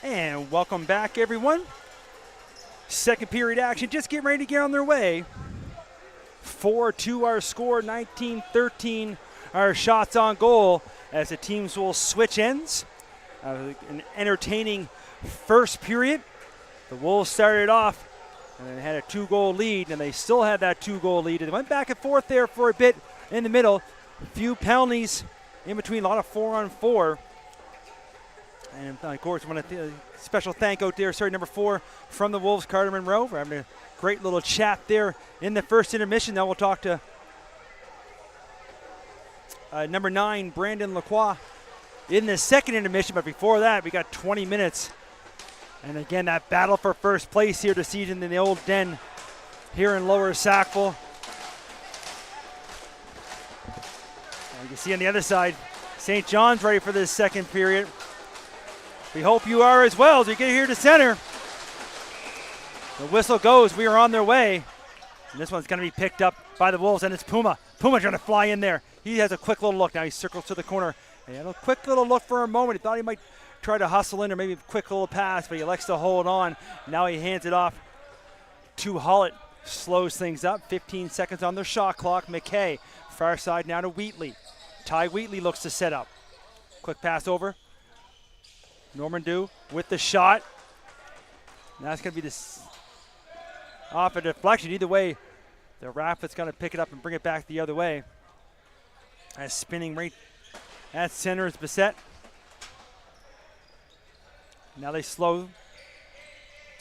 C: And welcome back, everyone. Second period action just getting ready to get on their way. 4-2 our score, 19-13 our shots on goal as the teams will switch ends. An entertaining first period. The Wolves started off and then had a 2-goal lead, and they still had that 2-goal lead. And they went back and forth there for a bit in the middle. A few penalties in between, a lot of 4-on-4. And of course, I want to special thank out there, number 4 from the Wolves, Carter Monroe, for having a great little chat there in the first intermission. Now we'll talk to number 9, Brandon Lacrosse, in the second intermission. But before that, we got 20 minutes. And again, that battle for first place here this season in the old den here in Lower Sackville. And you can see on the other side, St. John's ready for this second period. We hope you are as well as we get here to center. The whistle goes. We are on their way. And this one's going to be picked up by the Wolves, and it's Puma. Puma trying to fly in there. He has a quick little look. Now he circles to the corner. And he had a quick little look for a moment. He thought he might try to hustle in or maybe a quick little pass, but he likes to hold on. Now he hands it off to Hollett. Slows things up. 15 seconds on their shot clock. McKay, far side now to Wheatley. Ty Wheatley looks to set up. Quick pass over. Normandeau with the shot. Now it's going to be this off a deflection. Either way, the Rapids going to pick it up and bring it back the other way. As spinning right at center is Bissett. Now they slow.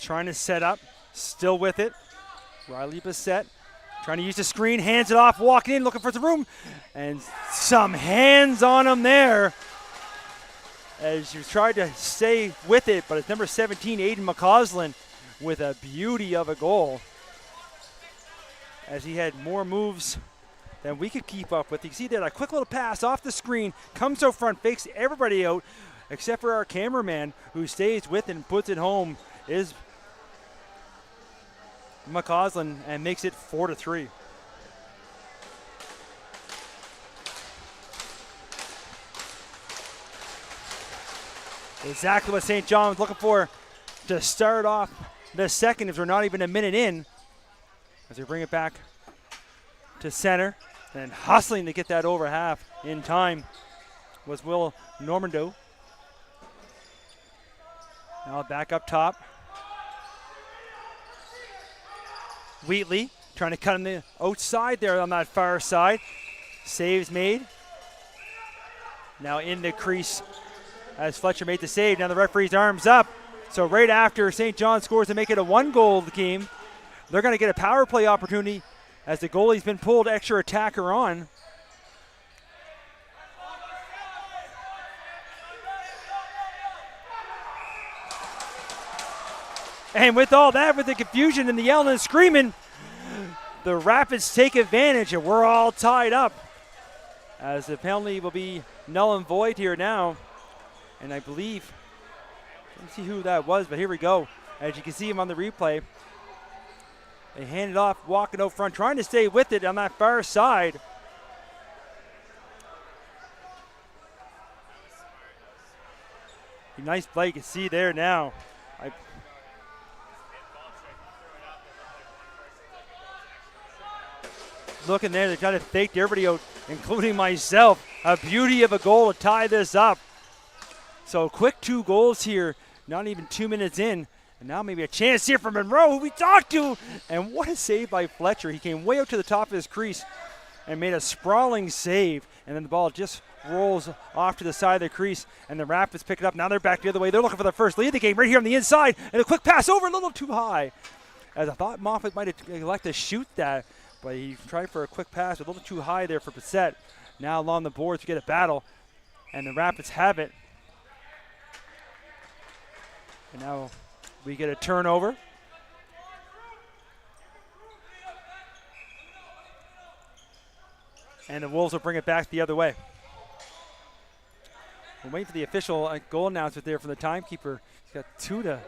C: Trying to set up. Still with it. Riley Bissett trying to use the screen. Hands it off. Walking in. Looking for some room. And some hands on him there. As you tried to stay with it, but it's number 17, Aiden McCausland, with a beauty of a goal. As he had more moves than we could keep up with. You see there, a quick little pass off the screen, comes out front, fakes everybody out, except for our cameraman, who stays with it and puts it home, is McCausland, and makes it 4-3. Exactly what St. John was looking for to start off the second, as we're not even a minute in. As we bring it back to center, and hustling to get that over half in time was Will Normandeau. Now back up top. Wheatley trying to cut on the outside there on that far side. Saves made. Now in the crease as Fletcher made the save. Now the referee's arms up. So right after St. John scores to make it a 1-goal game, they're going to get a power play opportunity as the goalie's been pulled extra attacker on. And with all that, with the confusion and the yelling and screaming, the Rapids take advantage, and we're all tied up as the penalty will be null and void here now. And I believe, let's see who that was, but here we go. As you can see him on the replay, they hand it off, walking out front, trying to stay with it on that far side. Nice play, you can see there now. Looking there, they kind of faked everybody out, including myself. A beauty of a goal to tie this up. So quick 2 goals here, not even 2 minutes in. And now maybe a chance here for Monroe, who we talked to. And what a save by Fletcher. He came way out to the top of his crease and made a sprawling save. And then the ball just rolls off to the side of the crease. And the Rapids pick it up. Now they're back the other way. They're looking for the first lead of the game right here on the inside. And a quick pass over, a little too high. As I thought Moffat might have elected to shoot that. But he tried for a quick pass, a little too high there for Bissett. Now along the boards we get a battle. And the Rapids have it. And now we get a turnover. And the Wolves will bring it back the other way. We'll wait for the official goal announcement there from the timekeeper. He's got 2 to...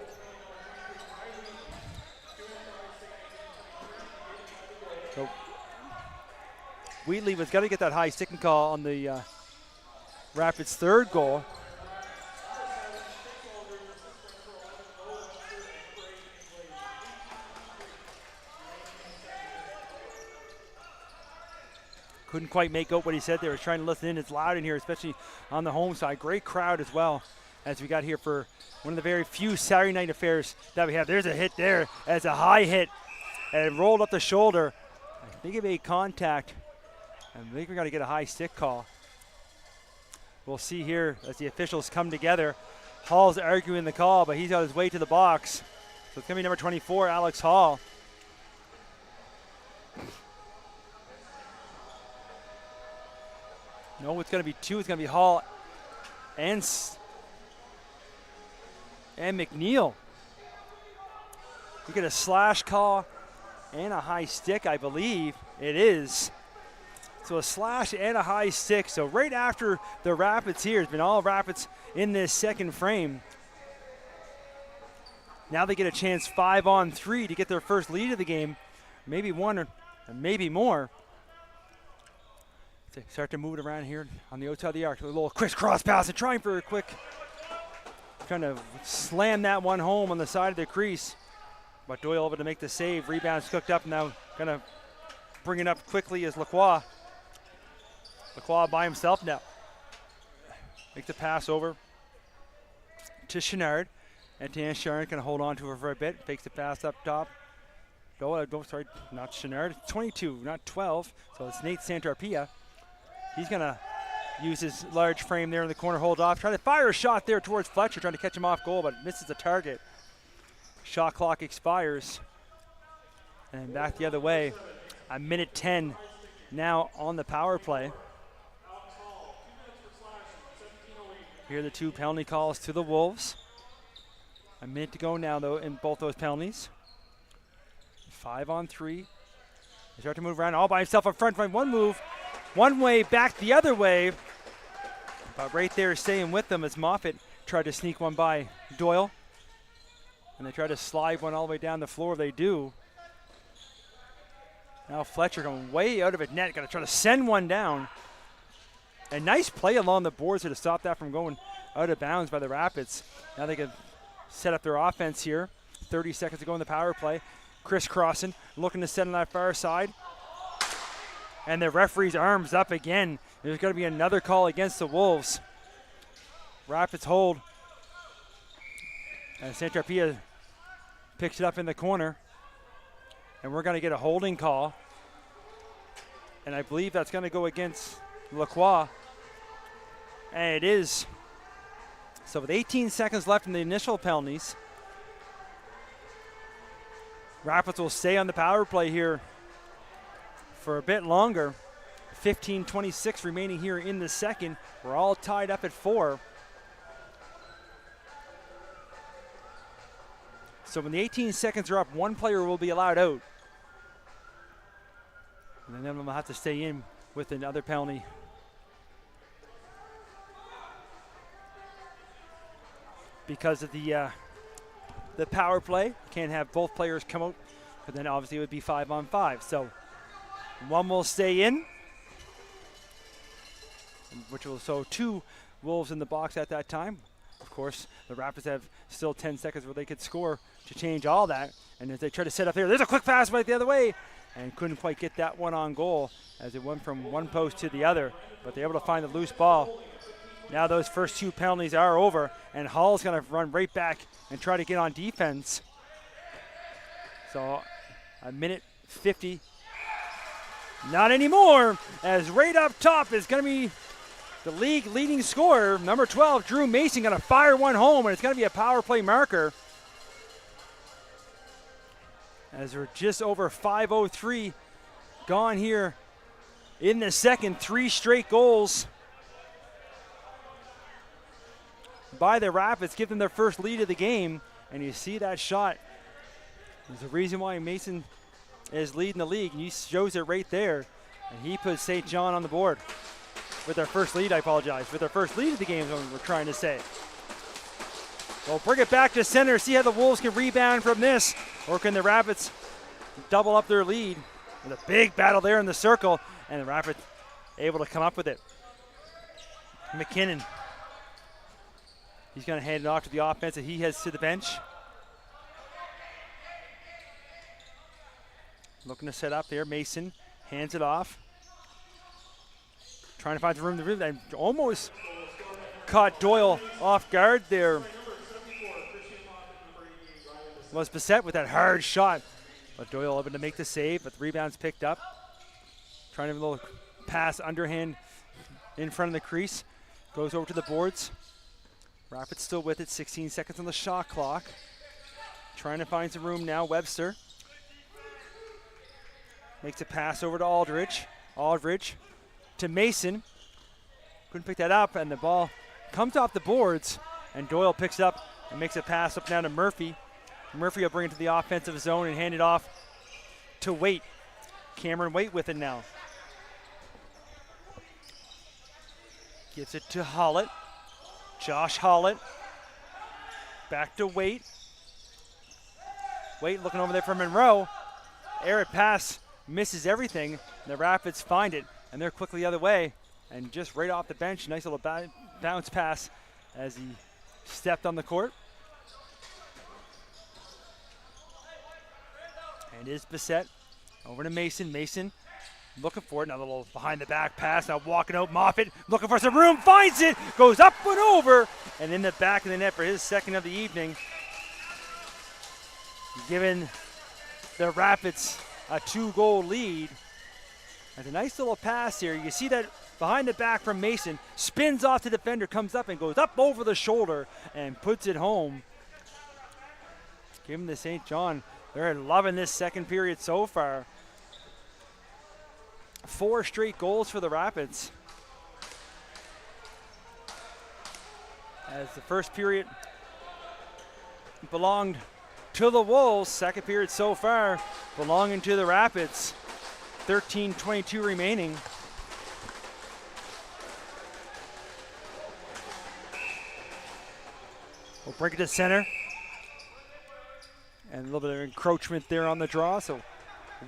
C: So Wheatley was got to get that high sticking call on the Rapids' 3rd goal. Couldn't quite make out what he said there. Was trying to listen in. It's loud in here, especially on the home side. Great crowd as well as we got here for one of the very few Saturday night affairs that we have. There's a hit there. As a high hit. And it rolled up the shoulder. I think it made contact. I think we got to get a high stick call. We'll see here as the officials come together. Hall's arguing the call, but he's on his way to the box. So it's going to be number 24, Alex Hall. No, it's going to be two. It's going to be Hall and McNeil. We get a slash call and a high stick, I believe it is. So a slash and a high stick. So right after the Rapids here, it's been all Rapids in this second frame. Now they get a chance 5-on-3 to get their first lead of the game. Maybe one or maybe more. They start to move it around here on the outside of the arc. A little crisscross pass and trying for a quick. Trying to slam that one home on the side of the crease. But Doyle over to make the save. Rebound's cooked up now. Gonna bring it up quickly is Lacroix. Lacroix by himself now. Makes the pass over to Chenard. And Chenard can hold on to her for a bit. Fakes the pass up top. Sorry, not Chenard. 22, not 12. So it's Nate Santarpia. He's going to use his large frame there in the corner, hold off. Trying to fire a shot there towards Fletcher, trying to catch him off goal, but misses the target. Shot clock expires. And back the other way. A minute 10 now on the power play. Here are the two penalty calls to the Wolves. A minute to go now, though, in both those penalties. 5-on-3. They start to move around all by himself up front. One move, one way, back the other way. But right there staying with them as Moffat tried to sneak one by Doyle. And they try to slide one all the way down the floor. They do. Now Fletcher going way out of his net. Got to try to send one down. A nice play along the boards to stop that from going out of bounds by the Rapids. Now they can set up their offense here. 30 seconds to go in the power play. Crisscrossing, looking to set on that far side. And the referee's arms up again. There's going to be another call against the Wolves. Rapids hold. And Santarpia picks it up in the corner. And we're going to get a holding call. And I believe that's going to go against Lacroix. And it is. So with 18 seconds left in the initial penalties, Rapids will stay on the power play here for a bit longer. 15:26 remaining here in the second. We're all tied up at 4. So when the 18 seconds are up, one player will be allowed out. And then we'll have to stay in with another penalty. Because of the power play, can't have both players come out, but then obviously it would be 5-on-5. So one will stay in, which will show 2 Wolves in the box at that time. Of course, the Rapids have still 10 seconds where they could score to change all that. And as they try to set up there, there's a quick pass right the other way, and couldn't quite get that one on goal as it went from one post to the other, but they're able to find the loose ball. Now those first 2 penalties are over, and Hall's going to run right back and try to get on defense. So a minute 50. Not anymore, as right up top is going to be the league leading scorer, number 12, Drew Mason, going to fire one home, and it's going to be a power play marker. As we're just over 5:03 gone here in the second. 3 straight goals by the Rapids, give them their first lead of the game. And you see that shot. There's a reason why Mason is leading the league. He shows it right there. And he puts St. John on the board with their first lead, with their first lead of the game is what we're trying to say. We'll bring it back to center, see how the Wolves can rebound from this. Or can the Rapids double up their lead? With a big battle there in the circle. And the Rapids able to come up with it. McKinnon. He's going to hand it off to the offense that he heads to the bench. Looking to set up there. Mason hands it off. Trying to find the room and almost caught Doyle off guard there. Was Bissett with that hard shot. But Doyle able to make the save, but the rebound's picked up. Trying to have a little pass underhand in front of the crease. Goes over to the boards. Rapids still with it, 16 seconds on the shot clock. Trying to find some room now, Webster. Makes a pass over to Aldridge. Aldridge to Mason. Couldn't pick that up, and the ball comes off the boards, and Doyle picks it up and makes a pass up now to Murphy. Murphy will bring it to the offensive zone and hand it off to Waite. Cameron Waite with it now. Gives it to Hollett. Josh Hollett. Back to Waite. Waite looking over there for Monroe. Air pass misses everything. And the Rapids find it, and they're quickly the other way. And just right off the bench, nice little bounce pass as he stepped on the court. And is Bissett over to Mason. Mason looking for it. Now a little behind the back pass. Now walking out. Moffitt looking for some room. Finds it. Goes up and over. And in the back of the net for his second of the evening. Giving the Rapids a 2-goal lead. And a nice little pass here. You see that behind the back from Mason. Spins off the defender. Comes up and goes up over the shoulder. And puts it home. Give him to St. John. They're loving this second period so far. 4 straight goals for the Rapids. As the first period belonged to the Wolves, second period so far belonging to the Rapids. 13:22 remaining. We'll bring it to center. And a little bit of encroachment there on the draw, so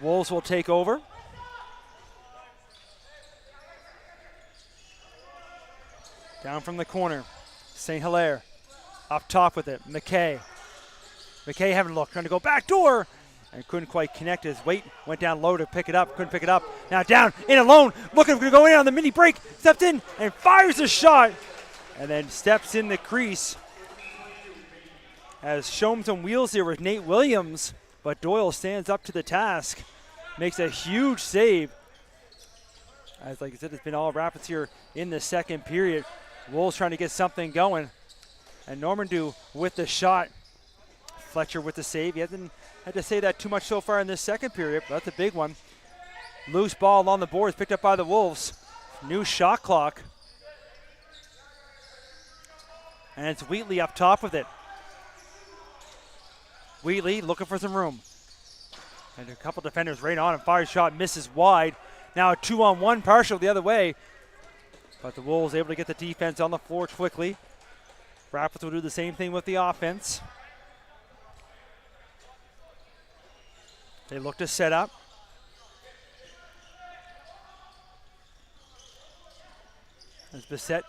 C: Wolves will take over. Down from the corner, St. Hilaire up top with it. McKay having a look, trying to go back door, and couldn't quite connect as Waite went down low to pick it up, couldn't pick it up. Now down, in alone, looking to go in on the mini break, stepped in and fires a shot, and then steps in the crease. Has shown some wheels here with Nate Williams, but Doyle stands up to the task, makes a huge save. As like I said, it's been all Rapids here in the second period. Wolves trying to get something going, and Normandeau with the shot. Fletcher with the save. He hasn't had to say that too much so far in this second period, but that's a big one. Loose ball on the boards, picked up by the Wolves. New shot clock. And it's Wheatley up top with it. Wheatley looking for some room. And a couple defenders right on him. Fire shot misses wide. Now a 2-on-1 partial the other way. But the Wolves able to get the defense on the floor quickly. Rapids will do the same thing with the offense. They look to set up. As Bissett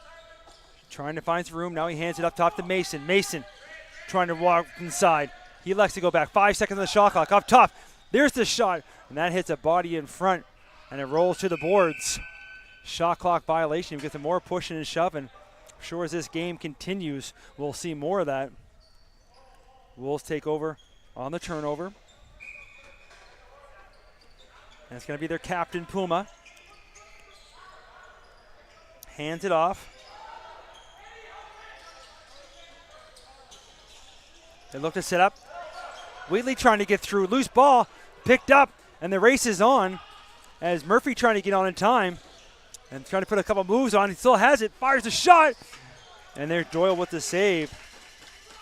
C: trying to find some room. Now he hands it up top to Mason. Mason trying to walk inside. He elects to go back. 5 seconds on the shot clock. Up top. There's the shot. And that hits a body in front. And it rolls to the boards. Shot clock violation. We get some more pushing and shoving. I'm sure as this game continues, we'll see more of that. Wolves take over on the turnover. And it's going to be their captain, Puma. Hands it off. They look to set up. Wheatley trying to get through. Loose ball. Picked up. And the race is on. As Murphy trying to get on in time. And trying to put a couple moves on. He still has it. Fires a shot. And there's Doyle with the save.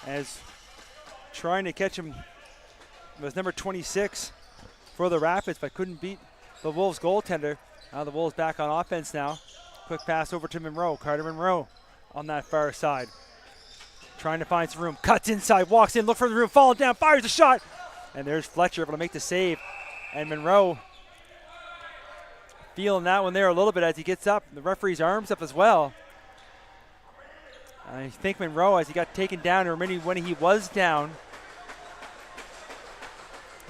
C: As trying to catch him was number 26 for the Rapids, but couldn't beat the Wolves goaltender. Now the Wolves back on offense now. Quick pass over to Monroe. Carter Monroe on that far side. Trying to find some room. Cuts inside. Walks in. Look for the room. Falling down. Fires a shot. And there's Fletcher able to make the save. And Monroe feeling that one there a little bit as he gets up. The referee's arms up as well. I think Monroe, as he got taken down, or maybe when he was down,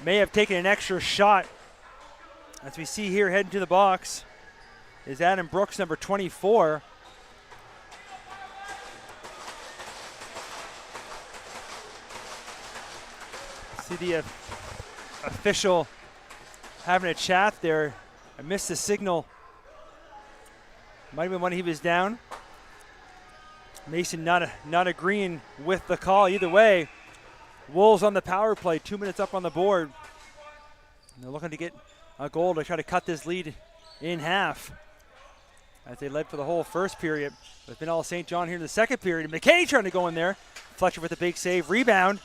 C: may have taken an extra shot. As we see here heading to the box. is Adam Brooks, number 24. See the official having a chat there. I missed the signal. Might have been when he was down. Mason not agreeing with the call either way. Wolves on the power play, 2 minutes up on the board. And they're looking to get a goal to try to cut this lead in half as they led for the whole first period. It's been all St. John here in the second period. McKay trying to go in there. Fletcher with a big save. Rebound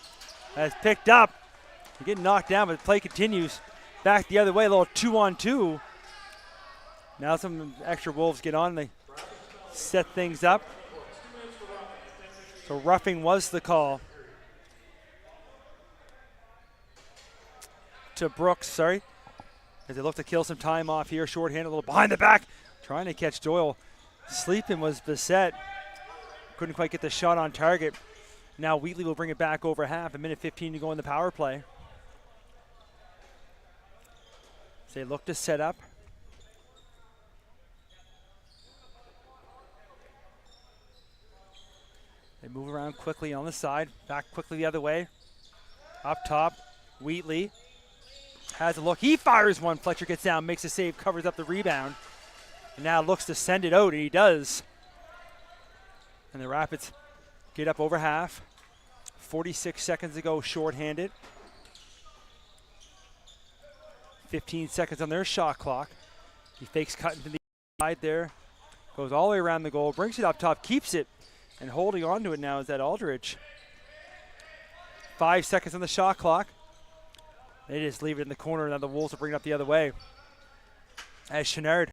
C: has picked up. They're getting knocked down, but the play continues. Back the other way, a little 2-on-2. Now some extra Wolves get on. They set things up. So roughing was the call. To Brooks, sorry. As they look to kill some time off here. Shorthand, a little behind the back. Trying to catch Doyle. Sleeping was beset. Couldn't quite get the shot on target. Now Wheatley will bring it back over half. A minute 15 to go in the power play. They look to set up. They move around quickly on the side. Back quickly the other way. Up top, Wheatley has a look. He fires one. Fletcher gets down, makes a save, covers up the rebound. And now looks to send it out, and he does. And the Rapids get up over half. 46 seconds to go, shorthanded. 15 seconds on their shot clock. He fakes cutting to the side there. Goes all the way around the goal, brings it up top, keeps it, and holding on to it now is that Aldridge. 5 seconds on the shot clock. They just leave it in the corner, and now the Wolves will bring it up the other way. As Chenard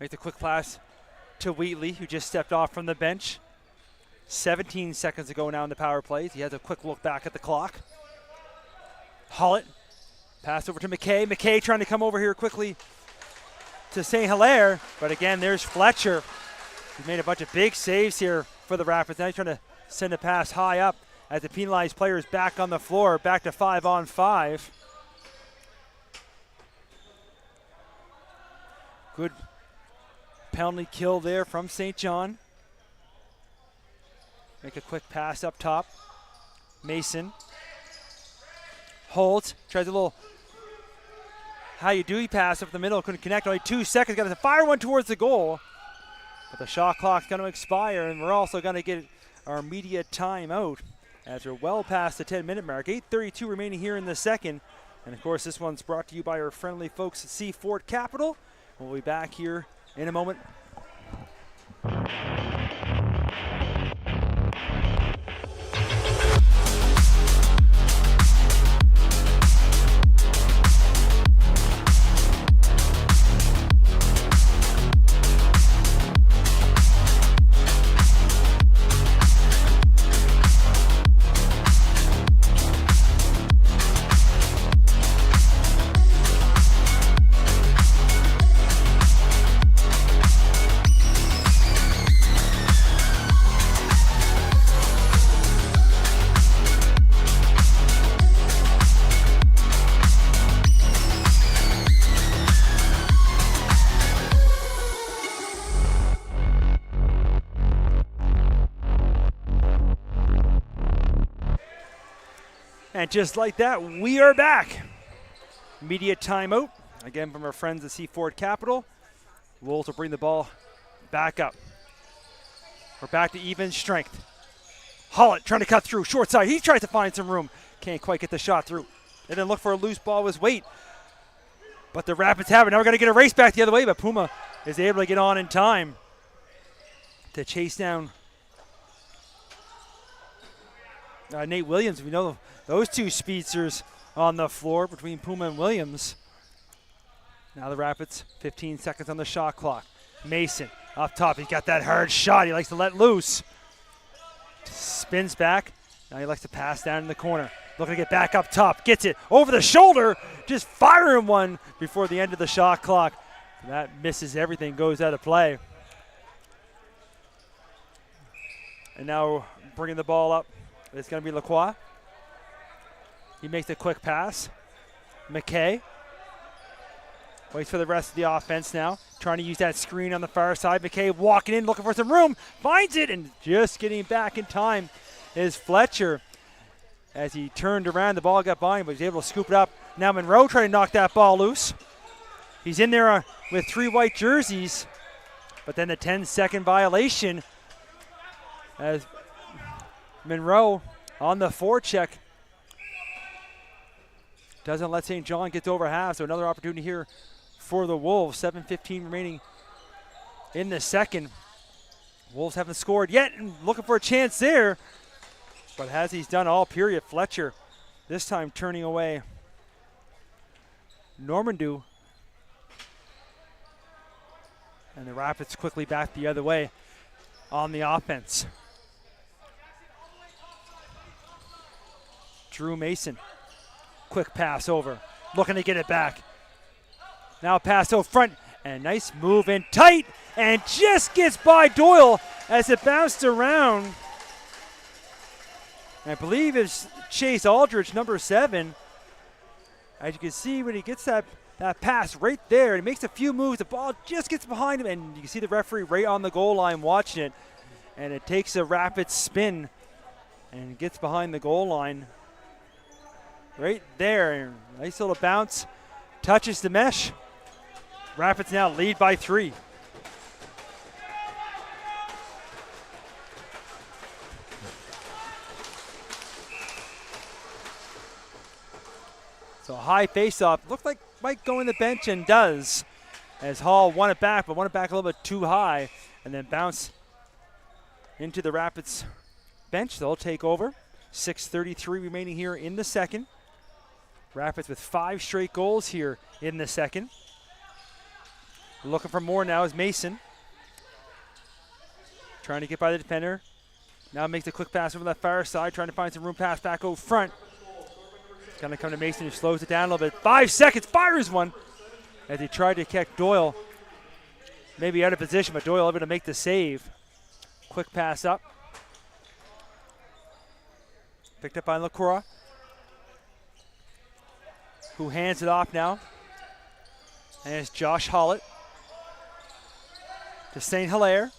C: makes a quick pass to Wheatley, who just stepped off from the bench. 17 seconds to go now in the power plays. He has a quick look back at the clock. Hollett. Pass over to McKay. McKay trying to come over here quickly to St. Hilaire. But again, there's Fletcher. He's made a bunch of big saves here for the Rapids. Now he's trying to send a pass high up as the penalized player is back on the floor. Back to 5-on-5. Good penalty kill there from St. John. Make a quick pass up top. Mason. Holt tries a little how you do pass up the middle, couldn't connect, only 2 seconds, got to fire one towards the goal. But the shot clock's going to expire, and we're also going to get our media timeout as we're well past the 10-minute mark. 8:32 remaining here in the second. And of course, this one's brought to you by our friendly folks at Seaford Capital. We'll be back here in a moment. And just like that, we are back. Media timeout, again from our friends at Seaford Capital. Wolves will bring the ball back up. We're back to even strength. Hollett trying to cut through, short side. He tries to find some room. Can't quite get the shot through. They didn't look for a loose ball with weight. But the Rapids have it. Now we're going to get a race back the other way, but Puma is able to get on in time to chase down Nate Williams. We know those two speedsters on the floor between Puma and Williams. Now the Rapids, 15 seconds on the shot clock. Mason up top. He's got that hard shot. He likes to let loose. Spins back. Now he likes to pass down in the corner. Looking to get back up top. Gets it over the shoulder. Just firing one before the end of the shot clock. That misses everything. Goes out of play. And now bringing the ball up. It's going to be Lacroix. He makes a quick pass. McKay waits for the rest of the offense now. trying to use that screen on the far side. McKay walking in, looking for some room, finds it, and just getting back in time is Fletcher. As he turned around, the ball got by him, but he's able to scoop it up. Now Monroe trying to knock that ball loose. He's in there with 3 white jerseys, but then the 10-second violation as Monroe on the forecheck doesn't let St. John get to over half, so another opportunity here for the Wolves. 7:15 remaining in the second. Wolves haven't scored yet and looking for a chance there, but as he's done all period, Fletcher this time turning away Normandeau. And the Rapids quickly back the other way on the offense. Drew Mason, quick pass over, looking to get it back. Now pass out front, and nice move in tight, and just gets by Doyle as it bounced around. I believe it's Chase Aldridge, number 7. As you can see, when he gets that pass right there, he makes a few moves, the ball just gets behind him, and you can see the referee right on the goal line watching it, and it takes a rapid spin and gets behind the goal line. Right there, nice little bounce, touches the mesh. Rapids now lead by 3. So a high face-off, looked like might go in the bench and does, as Hall won it back, but won it back a little bit too high, and then bounce into the Rapids bench. They'll take over. 6:33 remaining here in the second. Rapids with 5 straight goals here in the second. Looking for more now is Mason. Trying to get by the defender. Now makes a quick pass over that far side, trying to find some room, pass back over front. It's going to come to Mason, who slows it down a little bit. 5 seconds, fires one as he tried to catch Doyle. Maybe out of position, but Doyle able to make the save. Quick pass up. Picked up by Lacrosse, who hands it off now. And it's Josh Hollett to St. Hilaire.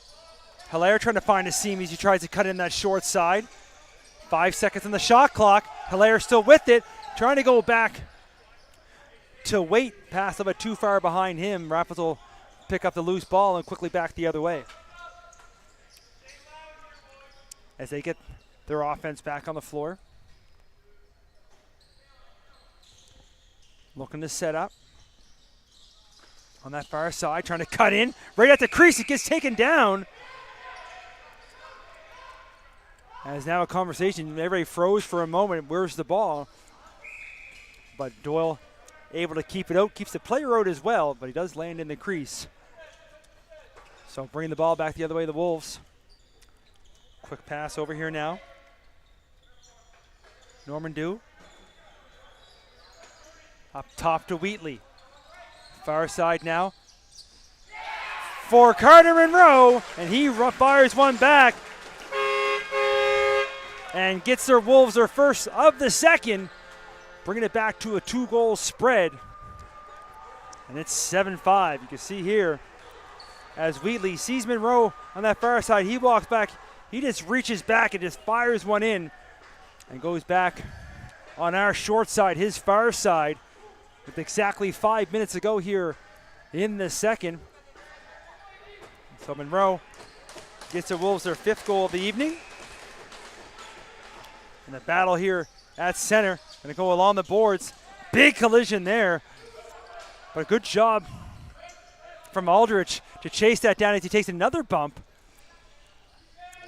C: Hilaire trying to find a seam as he tries to cut in that short side. 5 seconds on the shot clock. Hilaire still with it, trying to go back to Waite. Pass a little bit too far behind him. Rapids will pick up the loose ball and quickly back the other way as they get their offense back on the floor. Looking to set up on that far side, trying to cut in. Right at the crease, it gets taken down. As now a conversation, everybody froze for a moment. Where's the ball? But Doyle able to keep it out, keeps the player out as well, but he does land in the crease. So bringing the ball back the other way, the Wolves. Quick pass over here now. Normandeau. Up top to Wheatley. Far side now. For Carter Monroe, and he fires one back. And gets their Wolves their first of the second, bringing it back to a 2-goal spread. And it's 7-5. You can see here as Wheatley sees Monroe on that far side, he walks back. He just reaches back and just fires one in and goes back on our short side, his far side, with exactly 5 minutes to go here in the second. So Monroe gets the Wolves their 5th goal of the evening. And the battle here at center, going to go along the boards. Big collision there, but a good job from Aldrich to chase that down as he takes another bump.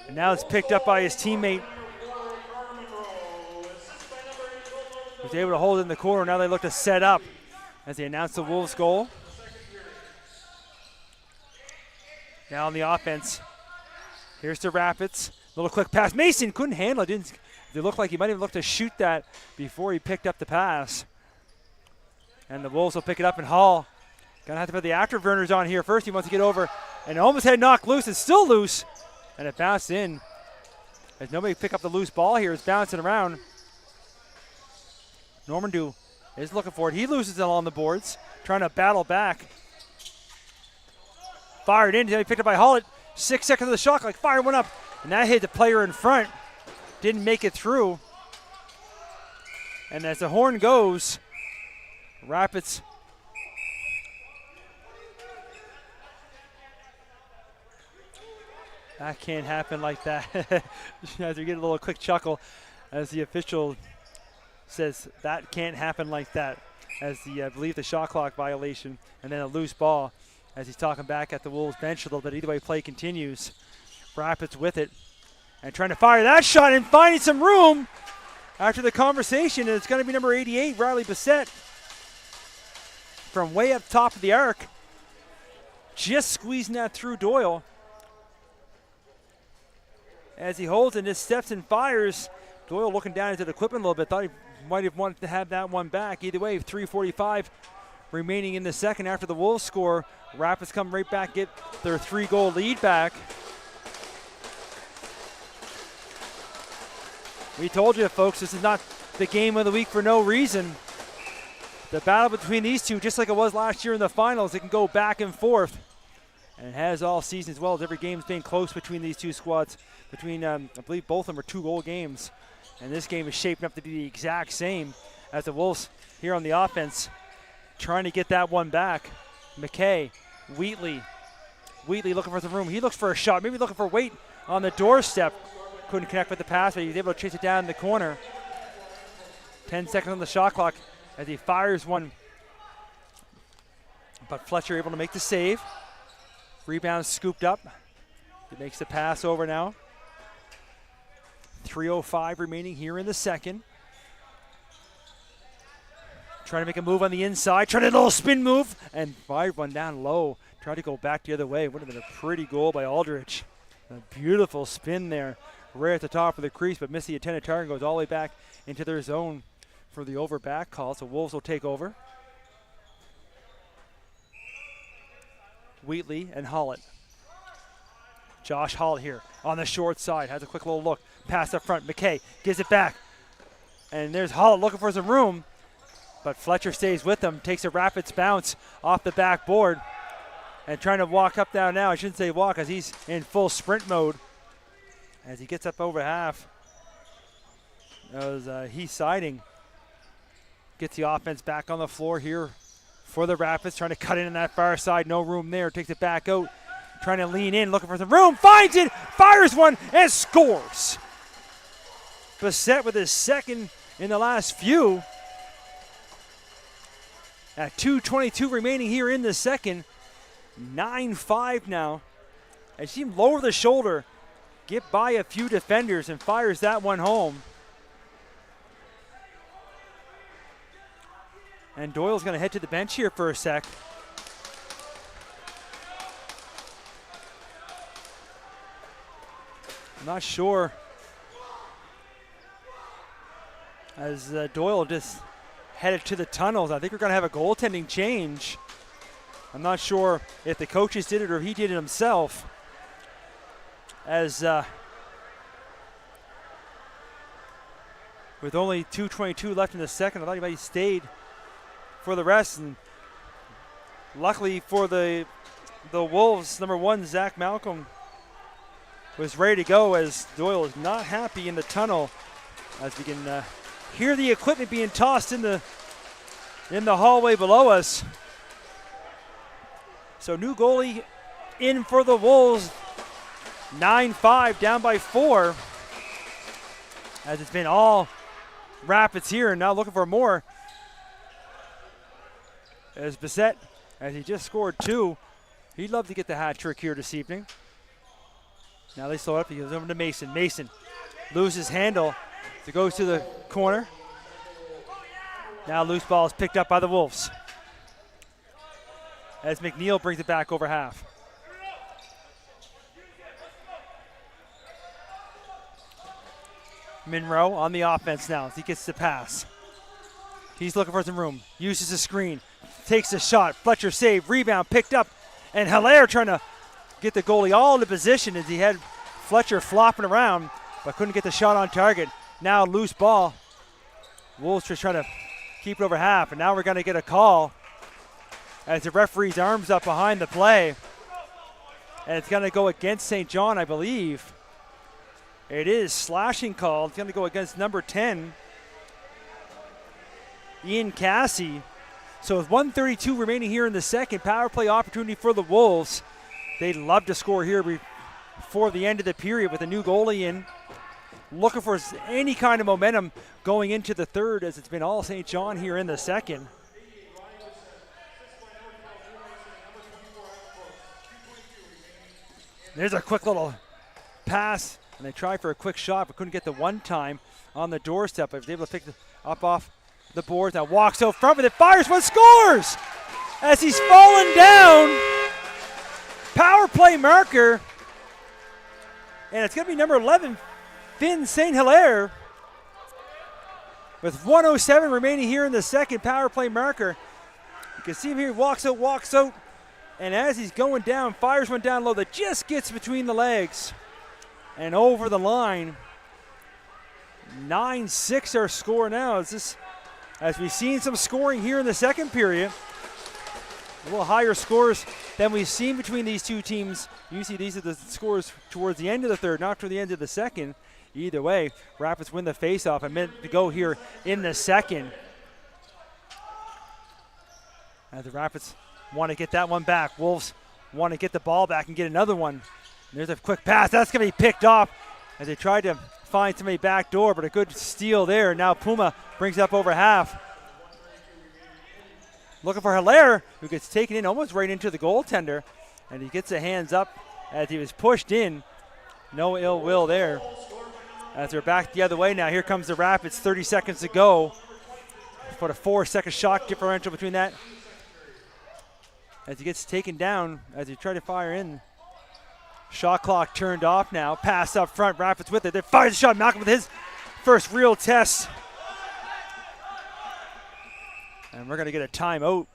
C: And now it's picked up by his teammate, who's able to hold it in the corner. Now they look to set up as they announce the Wolves' goal. Now on the offense, here's the Rapids. Little quick pass. Mason couldn't handle it. It looked like he might even look to shoot that before he picked up the pass. And the Wolves will pick it up, and Hall gonna have to put the afterburners on here first. He wants to get over and almost had knocked loose. It's still loose, and it bounced in. As nobody pick up the loose ball here, it's bouncing around. Normandeau is looking for it. He loses it along the boards, trying to battle back. Fired in, picked up by Hollett. 6 seconds of the shot clock, fired one up. And that hit the player in front. Didn't make it through. And as the horn goes, Rapids that can't happen like that. As we get a little quick chuckle as the official says that can't happen like that. As the, I believe, the shot clock violation and then a loose ball as he's talking back at the Wolves bench a little bit. Either way, play continues. Rapids with it and trying to fire that shot and finding some room after the conversation. And it's going to be number 88, Riley Bissett, from way up top of the arc. Just squeezing that through Doyle. As he holds and just steps and fires. Doyle looking down into the equipment a little bit. Thought he might have wanted to have that one back. Either way, 3:45 remaining in the second after the Wolves score. Rapids come right back, get their 3-goal lead back. We told you, folks, this is not the game of the week for no reason. The battle between these two, just like it was last year in the finals, it can go back and forth. And it has all season as well, as every game's been close between these two squads. Between, I believe both of them are 2-goal games. And this game is shaping up to be the exact same as the Wolves here on the offense, trying to get that one back. McKay, Wheatley looking for the room. He looks for a shot, maybe looking for weight on the doorstep. Couldn't connect with the pass, but he was able to chase it down in the corner. 10 seconds on the shot clock as he fires one. But Fletcher able to make the save. Rebound scooped up. He makes the pass over now. 3:05 remaining here in the second. Trying to make a move on the inside. Trying to do a little spin move and fired one down low. Tried to go back the other way. Would have been a pretty goal by Aldrich. A beautiful spin there right at the top of the crease, but missed the intended target. Goes all the way back into their zone for the over back call. So Wolves will take over. Wheatley and Hollett. Josh Hollett here on the short side. Has a quick little look. Pass up front. McKay gives it back. And there's Hollett looking for some room. But Fletcher stays with him. Takes a Rapids bounce off the backboard. And trying to walk up down now. I shouldn't say walk as he's in full sprint mode. As he gets up over half. As he's siding. Gets the offense back on the floor here for the Rapids. Trying to cut in on that far side. No room there. Takes it back out. Trying to lean in. Looking for some room. Finds it. Fires one and scores. Bissett with his second in the last few. At 2:22 remaining here in the second. 9-5 now. I see him lower the shoulder, get by a few defenders, and fires that one home. And Doyle's going to head to the bench here for a sec. I'm not sure. As Doyle just headed to the tunnels. I think we're going to have a goaltending change. I'm not sure if the coaches did it or he did it himself. As with only 2:22 left in the second, I thought he might have stayed for the rest. And luckily for the Wolves, number 1, Zach Malcolm, was ready to go, as Doyle is not happy in the tunnel. As we can hear the equipment being tossed in the hallway below us. So new goalie in for the Wolves. 9-5, down by 4. As it's been all Rapids here, and now looking for more. As Bissett, as he just scored 2, he'd love to get the hat trick here this evening. Now they slow it up. He goes over to Mason. Mason loses handle. It goes to the corner. Now loose ball is picked up by the Wolves. As McNeil brings it back over half. Monroe on the offense now as he gets the pass. He's looking for some room. Uses a screen. Takes a shot. Fletcher save. Rebound picked up. And Hilaire trying to get the goalie all into position as he had Fletcher flopping around, but couldn't get the shot on target. Now loose ball. Wolves just trying to keep it over half, and now we're going to get a call as the referee's arms up behind the play. And it's going to go against St. John, I believe. It is slashing call. It's going to go against number 10, Ian Cassie. So with 1:32 remaining here in the second, power play opportunity for the Wolves. They'd love to score here before the end of the period with a new goalie in. Looking for any kind of momentum going into the third, as it's been all St. John here in the second. There's a quick little pass, and they tried for a quick shot, but couldn't get the one time on the doorstep. But was able to pick it up off the boards. Now walks out front with it, fires one, scores! As he's fallen down. Power play marker. And it's going to be number 11, Finn St. Hilaire. With 1:07 remaining here in the second, power play marker. You can see him here, walks out. And as he's going down, fires one down low that just gets between the legs and over the line. 9-6 our score now. As we've seen some scoring here in the second period. A little higher scores than we've seen between these two teams. Usually these are the scores towards the end of the third, not toward the end of the second. Either way, Rapids win the faceoff. A minute to go here in the second. As the Rapids want to get that one back. Wolves want to get the ball back and get another one. There's a quick pass. That's going to be picked off as they tried to find somebody back door, but a good steal there. Now Puma brings up over half. Looking for Hilaire, who gets taken in almost right into the goaltender, and he gets the hands up as he was pushed in. No ill will there. As they're back the other way now, here comes the Rapids, 30 seconds to go. Put a 4-second shot differential between that. As he gets taken down, as he tried to fire in. Shot clock turned off now. Pass up front, Rapids with it. They fire the shot. Malcolm with his first real test. And we're going to get a timeout.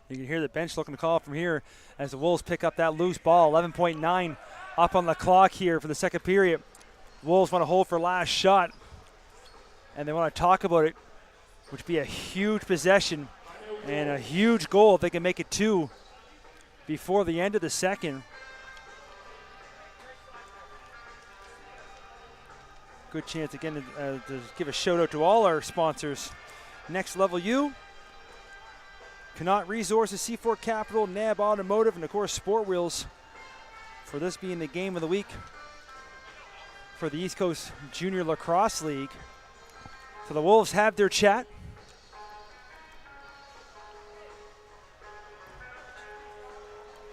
C: You can hear the bench looking to call from here as the Wolves pick up that loose ball. 11.9 up on the clock here for the second period. Wolves want to hold for last shot. And they want to talk about it, which would be a huge possession and a huge goal if they can make it 2 before the end of the second. Good chance again to give a shout out to all our sponsors. Next Level U, Connaught Resources, C4 Capital, NAB Automotive, and of course Sportwheels, for this being the game of the week for the East Coast Junior Lacrosse League. So the Wolves have their chat.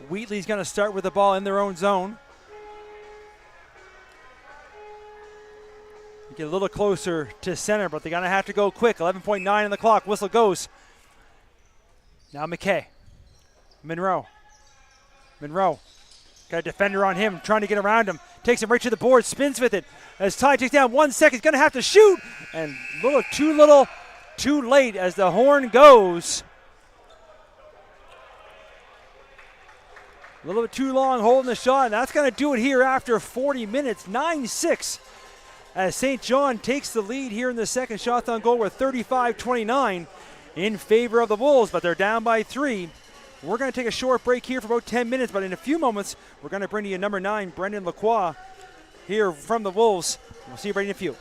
C: Wheatley's going to start with the ball in their own zone. Get a little closer to center, but they're going to have to go quick. 11.9 on the clock. Whistle goes. Now McKay. Monroe. Got a defender on him, trying to get around him. Takes him right to the board, spins with it. As Ty takes down 1 second, he's going to have to shoot. And too late as the horn goes. A little bit too long holding the shot, and that's going to do it here after 40 minutes. 9-6 as St. John takes the lead here in the second. Shots on goal with 35-29 in favor of the Wolves, but they're down by 3. We're going to take a short break here for about 10 minutes, but in a few moments, we're going to bring you number 9, Brendan Lacroix, here from the Wolves. We'll see you right in a few.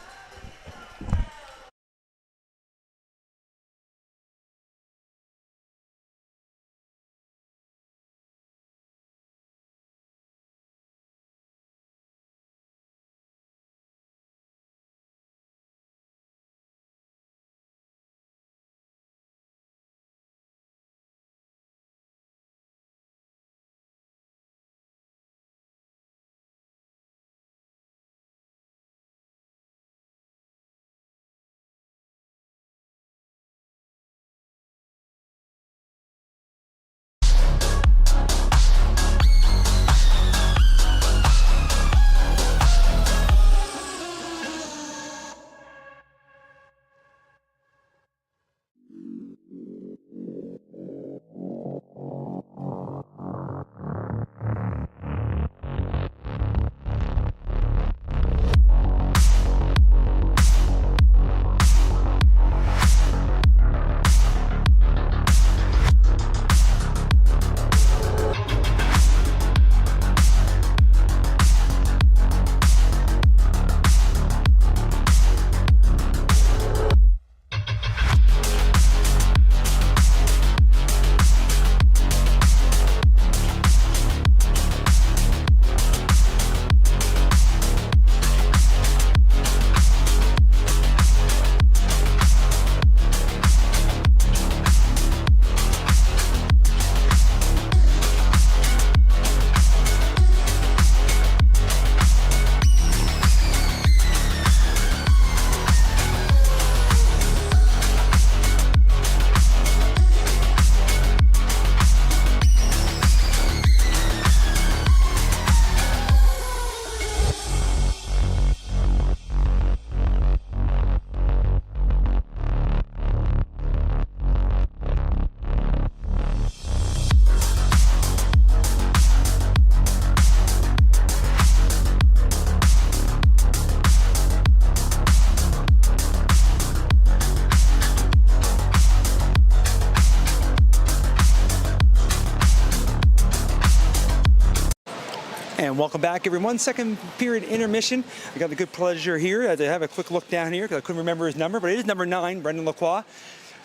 C: And welcome back, everyone. Second period intermission. I got the good pleasure here to have a quick look down here because I couldn't remember his number, but it is number 9, Brendan Lacroix,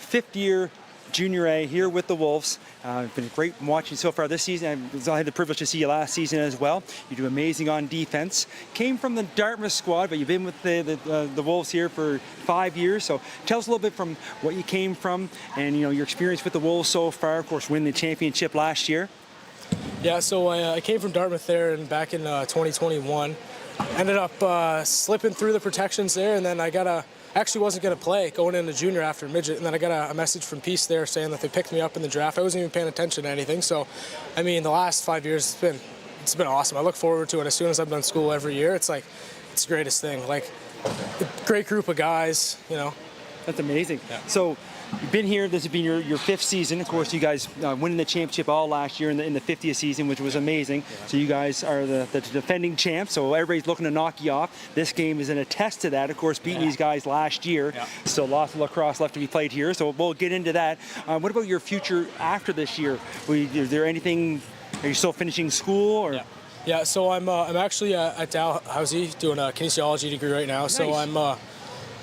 C: 5th year Junior A here with the Wolves. Been great watching so far this season. I had the privilege to see you last season as well. You do amazing on defense. Came from the Dartmouth squad, but you've been with the Wolves here for 5 years. So tell us a little bit from what you came from and your experience with the Wolves so far. Of course, winning the championship last year.
E: Yeah, so I came from Dartmouth there and back in 2021. Ended up slipping through the protections there, and then actually wasn't going to play going into junior after midget, and then I got a message from Peace there saying that they picked me up in the draft. I wasn't even paying attention to anything, so I mean the last 5 years it's been awesome. I look forward to it as soon as I'm done school every year. It's the greatest thing. Like, a great group of guys,
C: That's amazing.
E: Yeah.
C: So you've been here. This has been your 5th season. Of course, you guys winning the championship all last year in the 50th season, which was amazing. Yeah. So you guys are the defending champs. So everybody's looking to knock you off. This game is an attest to that. Of course, beating these guys last year. Yeah. Still lots of lacrosse left to be played here. So we'll get into that. What about your future after this year? Is there anything? Are you still finishing school or?
E: Yeah. Yeah, so I'm actually at Dalhousie doing a kinesiology degree right now. Nice. So I'm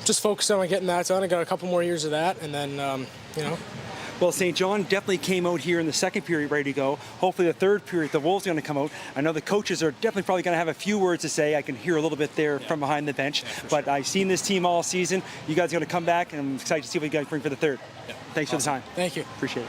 E: just focused on getting that done. I got a couple more years of that, and then,
C: Well, St. John definitely came out here in the second period ready to go. Hopefully the third period, the Wolves are going to come out. I know the coaches are definitely probably going to have a few words to say. I can hear a little bit there from behind the bench. Yeah, but sure. I've seen this team all season. You guys are going to come back, and I'm excited to see what you guys bring for the third. Yeah. Thanks awesome. For the time.
E: Thank you.
C: Appreciate it.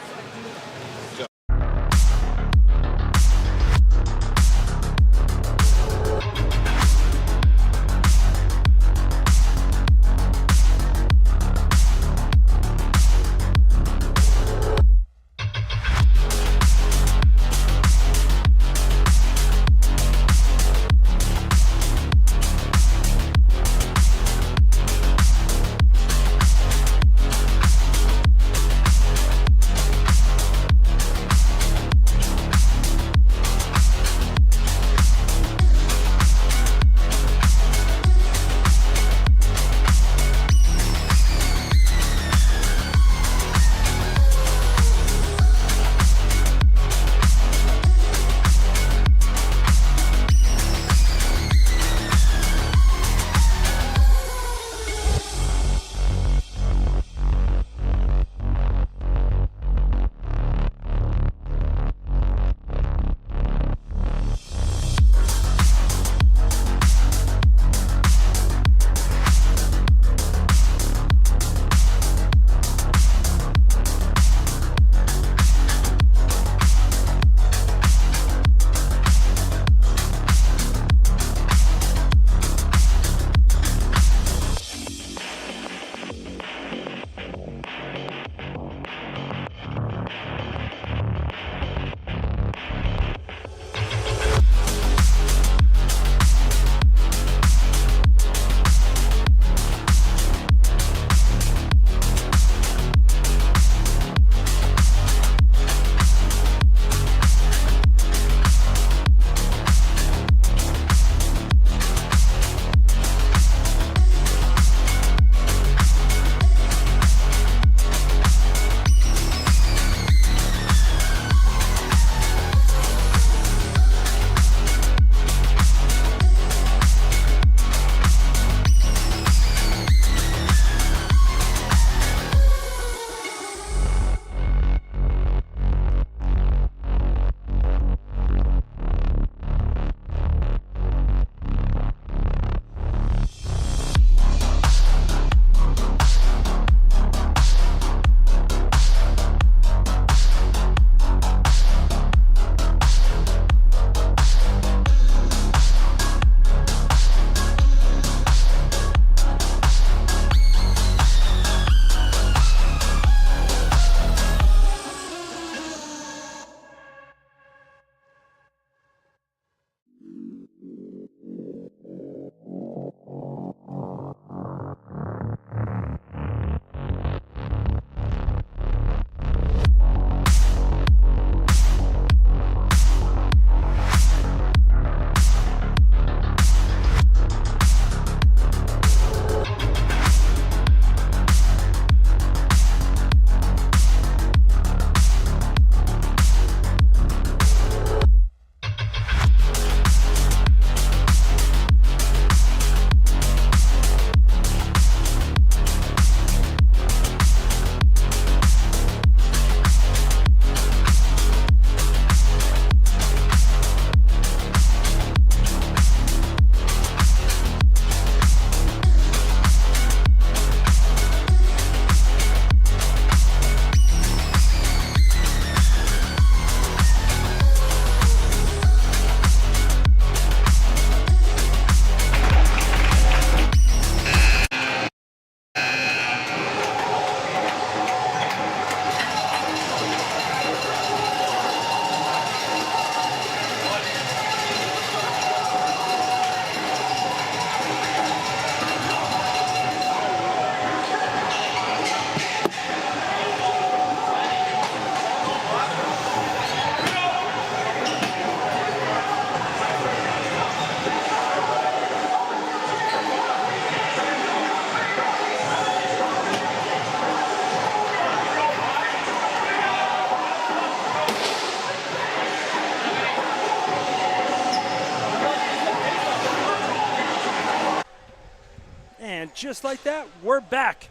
C: just like that, we're back.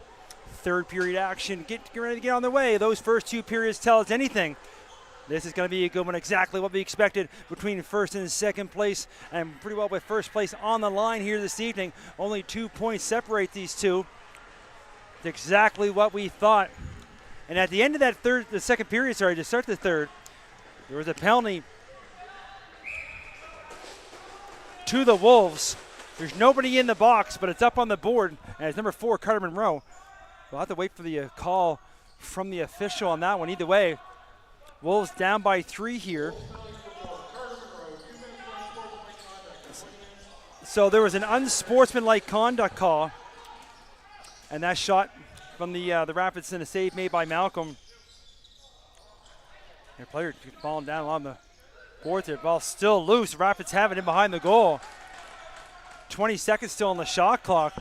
C: Third period action, get ready to get on the way. Those first 2 periods tell us anything. This is going to be a good one, exactly what we expected between first and second place, and pretty well with first place on the line here this evening. Only 2 points separate these two. It's exactly what we thought. And at the end of that second period, to start the third, there was a penalty to the Wolves. There's nobody in the box, but it's up on the board, and it's number 4, Carter Monroe. We'll have to wait for the call from the official on that one. Either way, Wolves down by 3 here. So there was an unsportsmanlike conduct call, and that shot from the Rapids and a save made by Malcolm. And a player falling down along the boards there. Ball still loose. Rapids have it in behind the goal. 20 seconds still on the shot clock.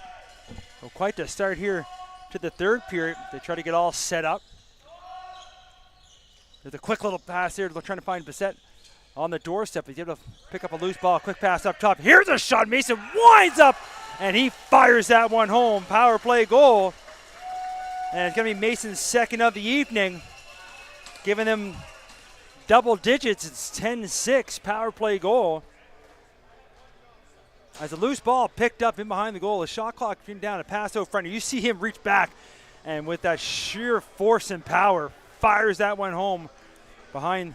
C: Well, quite the start here to the third period. They try to get all set up. There's a quick little pass here. They're trying to find Bissett on the doorstep. He's able to pick up a loose ball. Quick pass up top. Here's a shot. Mason winds up, and he fires that one home. Power play goal. And it's going to be Mason's second of the evening, giving them double digits. It's 10-6 power play goal. As a loose ball picked up in behind the goal, the shot clock came down, a pass over front. You see him reach back, and with that sheer force and power, fires that one home behind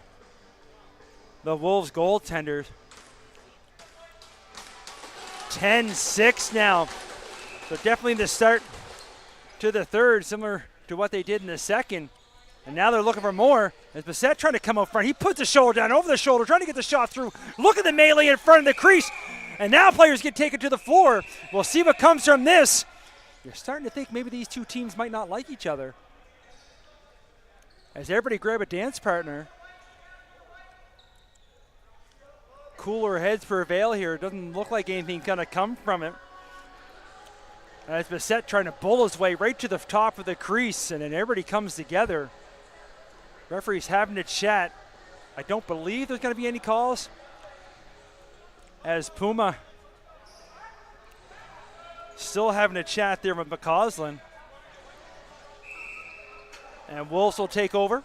C: the Wolves goaltenders. 10-6 now. So definitely the start to the third, similar to what they did in the second. And now they're looking for more. As Bissett trying to come out front, he puts the shoulder down over the shoulder, trying to get the shot through. Look at the melee in front of the crease. And now players get taken to the floor. We'll see what comes from this. You're starting to think maybe these two teams might not like each other. As everybody grab a dance partner. Cooler heads prevail here. Doesn't look like anything's going to come from it. As Bissett trying to bull his way right to the top of the crease, and then everybody comes together. Referee's having a chat. I don't believe there's going to be any calls. As Puma still having a chat there with McCausland. And Wolves will take over.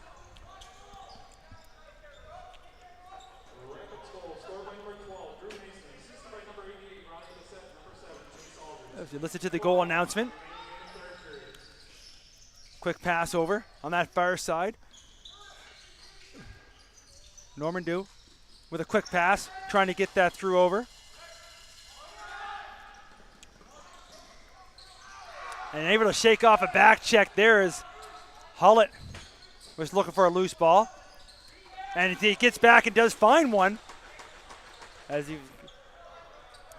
C: If you listen to the goal announcement. Quick pass over on that far side. Norman Dew with a quick pass, trying to get that through over. And able to shake off a back check there as Hullett was looking for a loose ball. And he gets back and does find one. As he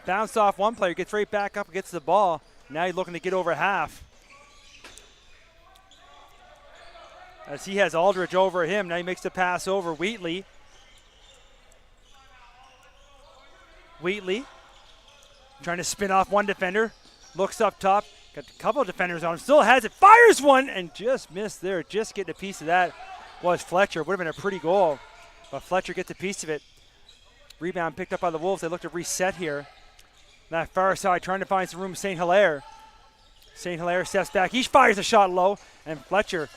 C: bounced off one player, gets right back up and gets the ball. Now he's looking to get over half. As he has Aldridge over him, now he makes the pass over Wheatley. Wheatley trying to spin off one defender, looks up top, got a couple of defenders on him, still has it, fires one, and just missed there. Just getting a piece of that was Fletcher. Would have been a pretty goal, but Fletcher gets a piece of it. Rebound picked up by the Wolves. They look to reset here. That far side trying to find some room, St. Hilaire. St. Hilaire steps back. He fires a shot low, and Fletcher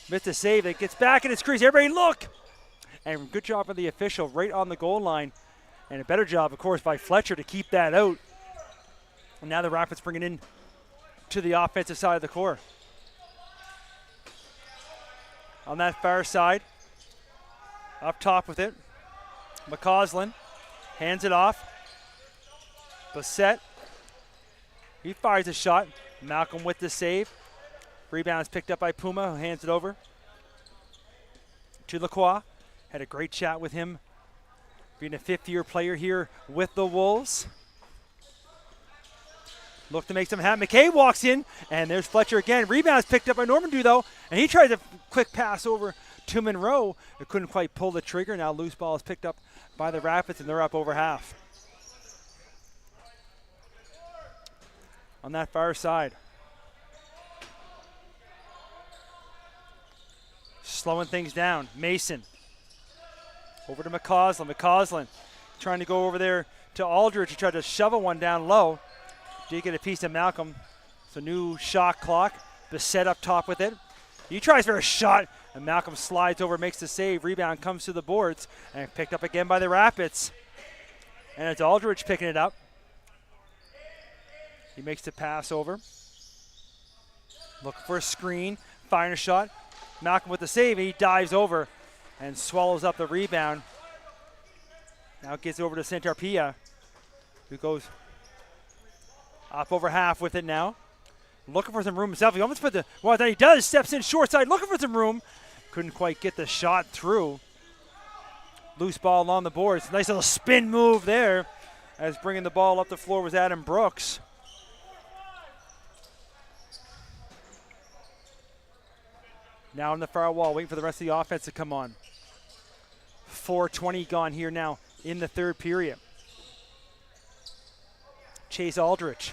C: missed a save. It gets back in his crease. Everybody look! And good job by the official right on the goal line. And a better job, of course, by Fletcher to keep that out. And now the Rapids bring it in to the offensive side of the court. On that far side, up top with it, McCausland hands it off. Bissett, he fires a shot. Malcolm with the save. Rebound is picked up by Puma, who hands it over to Lacrosse. Had a great chat with him, being a fifth-year player here with the Wolves. Look to make something happen. McKay walks in, and there's Fletcher again. Rebound is picked up by Norman Dew, though, and he tries a quick pass over to Monroe. It couldn't quite pull the trigger. Now loose ball is picked up by the Rapids, and they're up over half. On that far side. Slowing things down. Mason. Over to McCausland. McCausland trying to go over there to Aldridge to try to shovel one down low. Did get a piece of Malcolm. So new shot clock. Bissett up top with it. He tries for a shot, and Malcolm slides over, makes the save. Rebound comes to the boards, and picked up again by the Rapids. And it's Aldrich picking it up. He makes the pass over. Looking for a screen, firing a shot. Malcolm with the save, he dives over and swallows up the rebound. Now it gets over to Santarpia, who goes up over half with it now. Looking for some room himself. He almost put the, well, then he does, steps in short side, looking for some room. Couldn't quite get the shot through. Loose ball along the boards. Nice little spin move there, as bringing the ball up the floor was Adam Brooks. Now on the far wall, waiting for the rest of the offense to come on. 4:20 gone here now in the third period. Chase Aldrich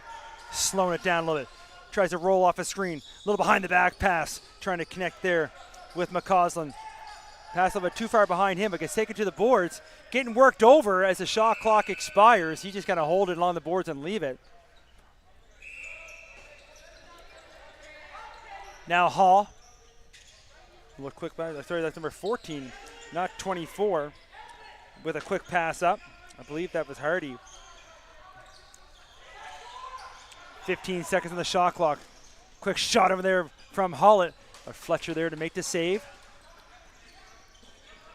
C: slowing it down a little bit. Tries to roll off a screen. A little behind the back pass. Trying to connect there with McCausland. Pass a little bit too far behind him, but gets taken to the boards. Getting worked over as the shot clock expires. He just got to hold it along the boards and leave it. Now Hall. A little quick back. Sorry, that's number 14, not 24. With a quick pass up. I believe that was Hardy. 15 seconds on the shot clock. Quick shot over there from Hollett. But Fletcher there to make the save.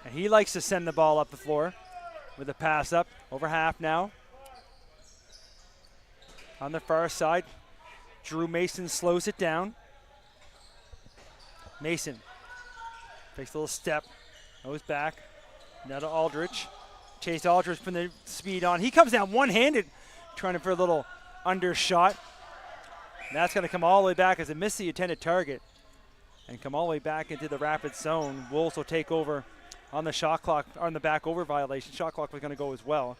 C: And he likes to send the ball up the floor with a pass up. Over half now. On the far side, Drew Mason slows it down. Mason takes a little step, goes back. Now to Aldrich. Chase Aldrich putting the speed on. He comes down one-handed, trying for a little undershot. And that's going to come all the way back as it missed the intended target and come all the way back into the Rapid zone. Wolves will take over on the shot clock, on the back over violation. Shot clock was going to go as well.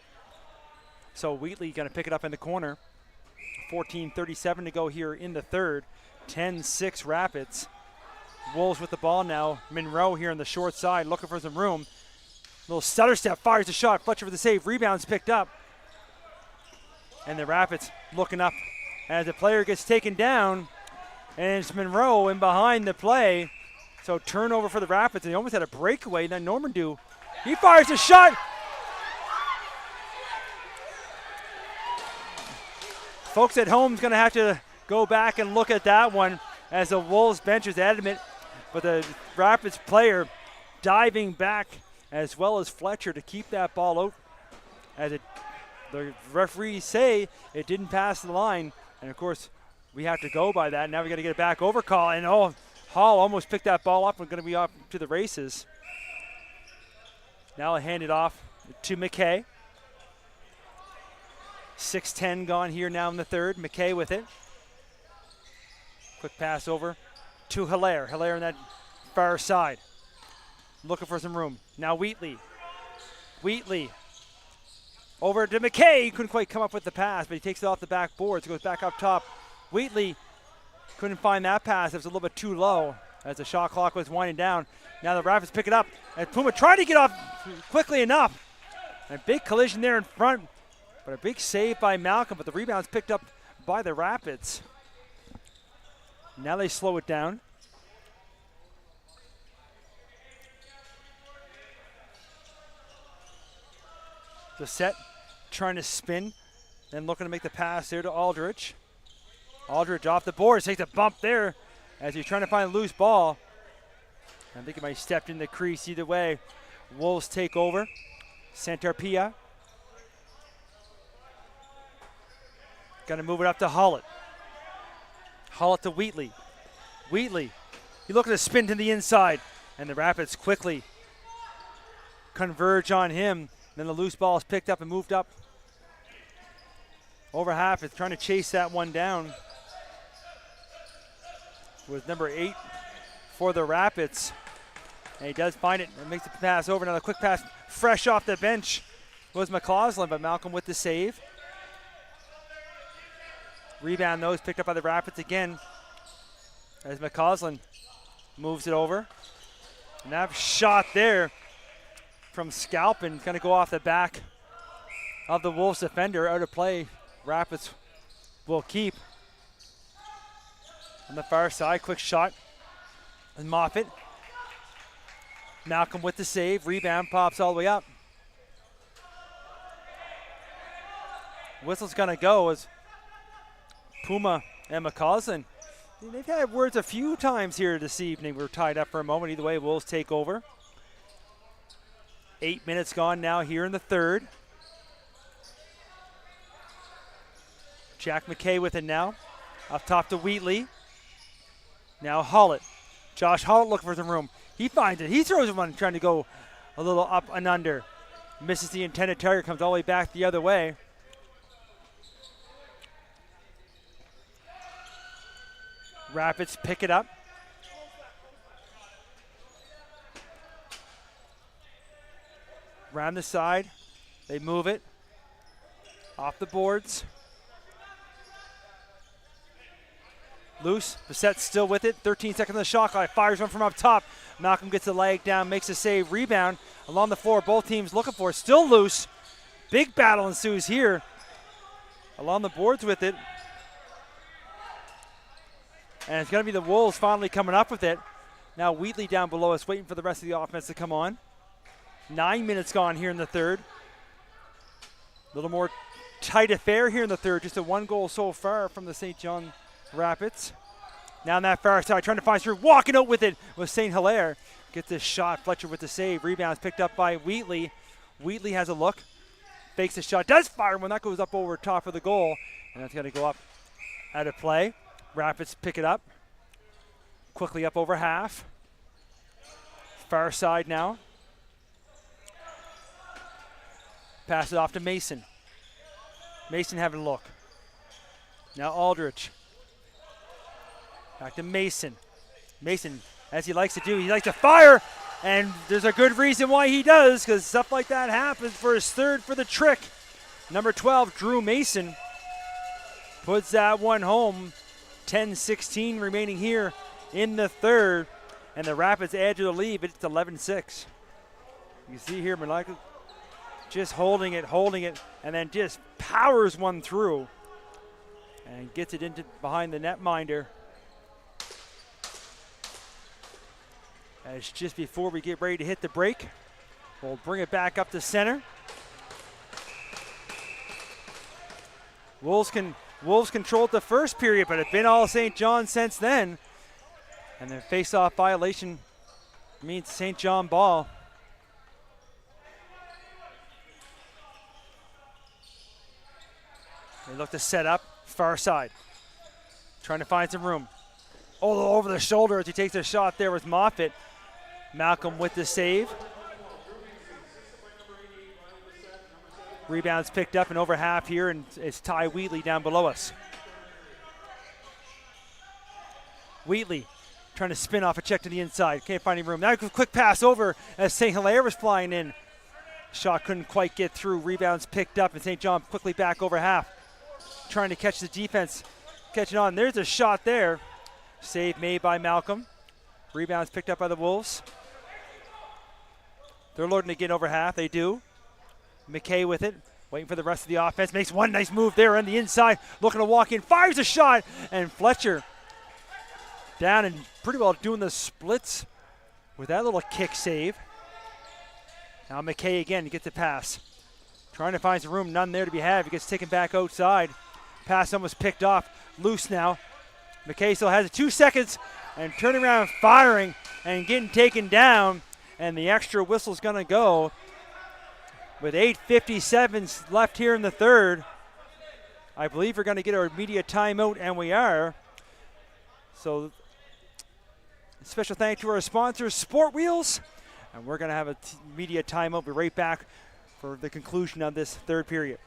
C: So Wheatley going to pick it up in the corner. 14:37 to go here in the third. 10-6 Rapids. Wolves with the ball now. Monroe here on the short side looking for some room. Little stutter step, fires the shot. Fletcher for the save. Rebounds picked up. And the Rapids looking up as the player gets taken down. And it's Monroe in behind the play. So turnover for the Rapids. And they almost had a breakaway. Then Normandeau, he fires a shot. Folks at home is going to have to go back and look at that one as the Wolves bench is adamant. But the Rapids player diving back as well as Fletcher to keep that ball out. As the referees say it didn't pass the line. And of course, we have to go by that. Now we got to get a back over call. And Hall almost picked that ball up and going to be off to the races. Now I'll hand it off to McKay. 6:10 gone here now in the third. McKay with it. Quick pass over to Hilaire. Hilaire on that far side. Looking for some room. Now Wheatley. Wheatley. Over to McKay. He couldn't quite come up with the pass, but he takes it off the back boards. Goes back up top. Wheatley couldn't find that pass. It was a little bit too low as the shot clock was winding down. Now the Rapids pick it up. And Puma tried to get off quickly enough. And a big collision there in front. But a big save by Malcolm, but the rebound's picked up by the Rapids. Now they slow it down. The set trying to spin, then looking to make the pass there to Aldrich. Aldrich off the boards, takes a bump there as he's trying to find a loose ball. I think he might have stepped in the crease either way. Wolves take over. Santarpia. Going to move it up to Hollett. Hollett to Wheatley. Wheatley, he looking to spin to the inside, and the Rapids quickly converge on him. Then the loose ball is picked up and moved up over half. It's trying to chase that one down. With number 8 for the Rapids. And he does find it and makes the pass over. Another quick pass, fresh off the bench was McCausland, but Malcolm with the save. Rebound, though, is picked up by the Rapids again as McCausland moves it over. And that shot there from Scalpin is going to go off the back of the Wolves defender. Out of play, Rapids will keep. On the far side, quick shot. And Moffitt. Malcolm with the save. Rebound pops all the way up. Whistle's going to go as Puma and McCausland. They've had words a few times here this evening. We're tied up for a moment. Either way, Wolves take over. 8 minutes gone now here in the third. Jack McKay with it now. Up top to Wheatley. Now Hollett. Josh Hollett looking for some room. He finds it. He throws one trying to go a little up and under. Misses the intended target. Comes all the way back the other way. Rapids pick it up. Round the side. They move it. Off the boards. Loose. Bissette's still with it. 13 seconds on the shot clock. Fires one from up top. Malcolm gets the leg down, makes a save. Rebound along the floor. Both teams looking for it. Still loose. Big battle ensues here. Along the boards with it. And it's going to be the Wolves finally coming up with it. Now Wheatley down below us, waiting for the rest of the offense to come on. 9 minutes gone here in the third. A little more tight affair here in the third. Just a 1 goal so far from the St. John Rapids. Now on that far side, trying to find through. Walking out with it was St. Hilaire. Gets this shot. Fletcher with the save. Rebounds picked up by Wheatley. Wheatley has a look. Fakes the shot. Does fire when that goes up over top of the goal. And that's going to go up out of play. Rapids pick it up. Quickly up over half. Far side now. Pass it off to Mason. Mason having a look. Now Aldrich. Back to Mason. Mason, as he likes to do, he likes to fire. And there's a good reason why he does, because stuff like that happens for his third for the trick. Number 12, Drew Mason, puts that one home. 10-16 remaining here in the third. And the Rapids add to the lead. It's 11-6. You see here, Malika just holding it, and then just powers one through. And gets it into behind the netminder. As just before we get ready to hit the break, we'll bring it back up to center. Wolves controlled the first period, but it's been all St. John since then. And their face-off violation means St. John ball. They look to set up, far side. Trying to find some room. Oh, over the shoulder as he takes a shot there with Moffitt. Malcolm with the save. Rebounds picked up and over half here, and it's Ty Wheatley down below us. Wheatley trying to spin off a check to the inside. Can't find any room. Now a quick pass over as St. Hilaire was flying in. Shot couldn't quite get through. Rebounds picked up, and St. John quickly back over half. Trying to catch the defense. Catching on. There's a shot there. Save made by Malcolm. Rebounds picked up by the Wolves. They're loading to get over half. They do. McKay with it. Waiting for the rest of the offense. Makes one nice move there on the inside. Looking to walk in. Fires a shot. And Fletcher down and pretty well doing the splits with that little kick save. Now McKay again gets the pass. Trying to find some room. None there to be had. He gets taken back outside. Pass almost picked off. Loose now. McKay still has it. 2 seconds. And turning around, firing, and getting taken down. And the extra whistle's going to go with 8:57 left here in the third. I believe we're going to get our media timeout, and we are. So special thank you to our sponsors, Sportwheels. And we're going to have a media timeout. Be right back for the conclusion of this third period.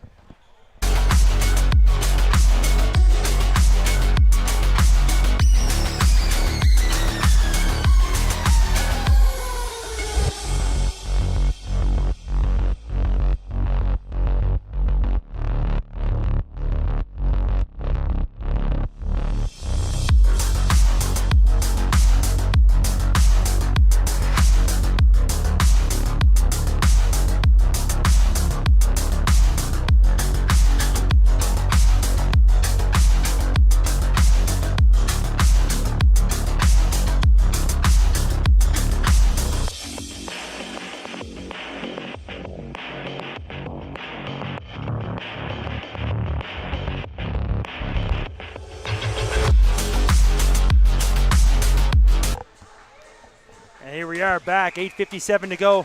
C: we are back, 8:57 to go.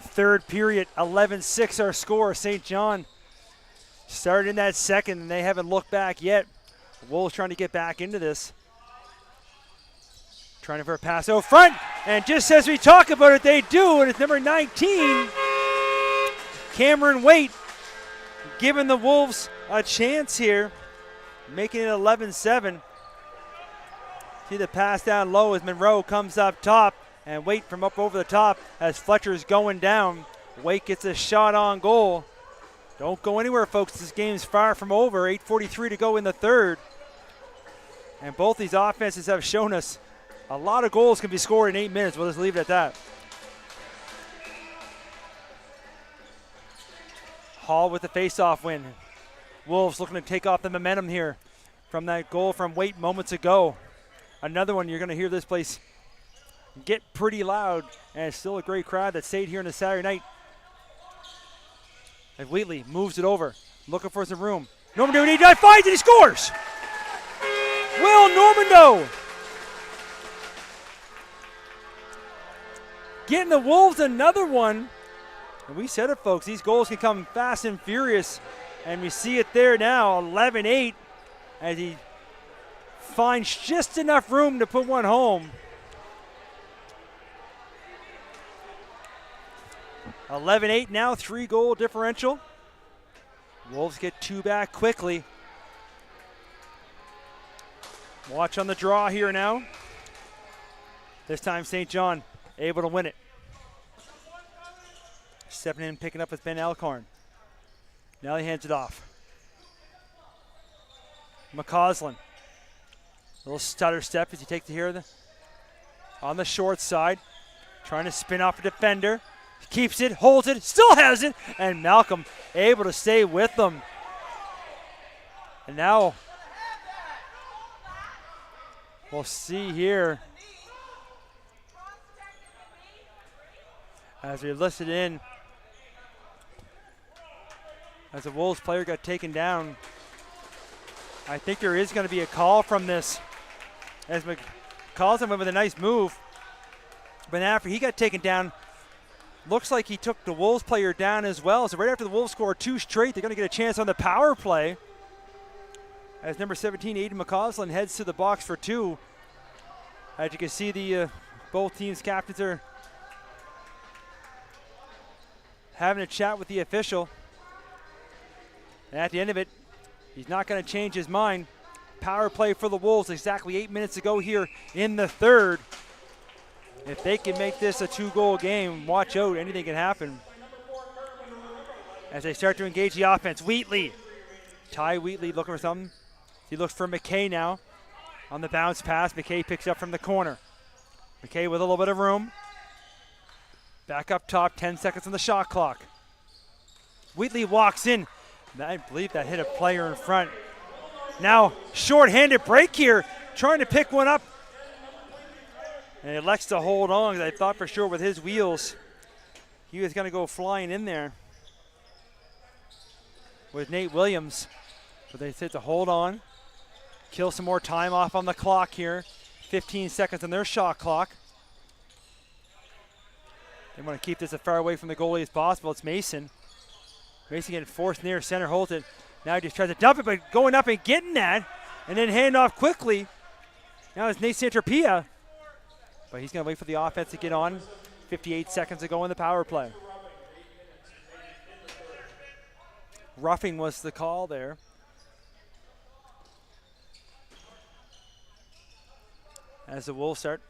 C: Third period, 11-6 our score. St. John started in that second, and they haven't looked back yet. Wolves trying to get back into this. Trying for a pass out front, and just as we talk about it, they do, and it's number 19, Cameron Waite, giving the Wolves a chance here, making it 11-7. See the pass down low as Monroe comes up top, and Waite from up over the top as Fletcher's going down. Waite gets a shot on goal. Don't go anywhere, folks. This game's far from over. 8:43 to go in the third. And both these offenses have shown us a lot of goals can be scored in 8 minutes. We'll just leave it at that. Hall with the face-off win. Wolves looking to take off the momentum here from that goal from Waite moments ago. Another one, you're going to hear this place get pretty loud, and it's still a great crowd that stayed here on a Saturday night. And Wheatley moves it over, looking for some room. Normando, he finds it, he scores! Will Normando getting the Wolves another one. And we said it, folks, these goals can come fast and furious, and we see it there now, 11-8, as he finds just enough room to put one home. 11-8 now, 3-goal differential. Wolves get 2 back quickly. Watch on the draw here now. This time St. John able to win it. Stepping in, picking up with Ben Alcorn. Now he hands it off. McCausland. Little stutter step as he takes it here on the short side. Trying to spin off a defender. Keeps it, holds it, still has it, and Malcolm able to stay with them. And now we'll see here as we listed in as a Wolves player got taken down. I think there is going to be a call from this as McCausland went with a nice move. But after he got taken down, looks like he took the Wolves player down as well. So right after the Wolves score 2 straight, they're going to get a chance on the power play. As number 17, Aiden McCausland, heads to the box for 2. As you can see, the both teams' captains are having a chat with the official. And at the end of it, he's not going to change his mind. Power play for the Wolves, exactly 8 minutes to go here in the third. If they can make this a 2-goal game, watch out, anything can happen. As they start to engage the offense, Wheatley. Ty Wheatley looking for something. He looks for McKay now. On the bounce pass, McKay picks up from the corner. McKay with a little bit of room. Back up top, 10 seconds on the shot clock. Wheatley walks in. I believe that hit a player in front. Now, short-handed break here, trying to pick one up. And elects to hold on, because I thought for sure with his wheels, he was going to go flying in there with Nate Williams. But they said to hold on, kill some more time off on the clock here. 15 seconds on their shot clock. They want to keep this as far away from the goalie as possible. It's Mason. Mason getting forced near center, holds it. Now he just tries to dump it, but going up and getting that, and then hand off quickly. Now it's Nate Santerpia. But he's going to wait for the offense to get on. 58 seconds to go in the power play. Roughing was the call there. As the Wolves start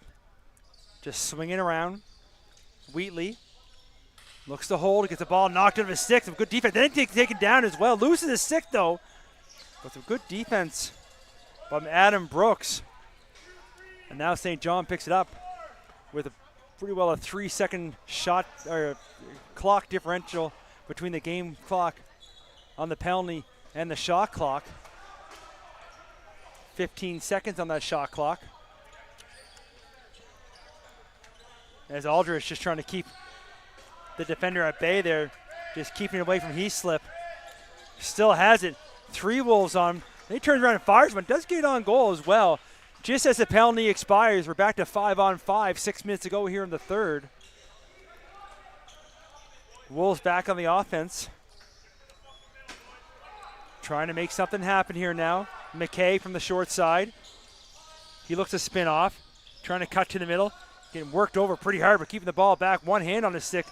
C: just swinging around. Wheatley looks to hold, gets the ball knocked out of his stick. Some good defense. Then taken down as well. Loses his stick though. But some good defense from Adam Brooks. And now St. John picks it up with pretty well a 3-second shot or clock differential between the game clock on the penalty and the shot clock. 15 seconds on that shot clock. As Aldridge just trying to keep the defender at bay there, just keeping away from Heaslip. Still has it. 3 Wolves on him. He turns around and fires one. Does get on goal as well. just as the penalty expires, we're back to 5-on-5, 6 minutes to go here in the third. Wolves back on the offense. Trying to make something happen here now. McKay from the short side. He looks to spin off, trying to cut to the middle. Getting worked over pretty hard, but keeping the ball back. One hand on his stick.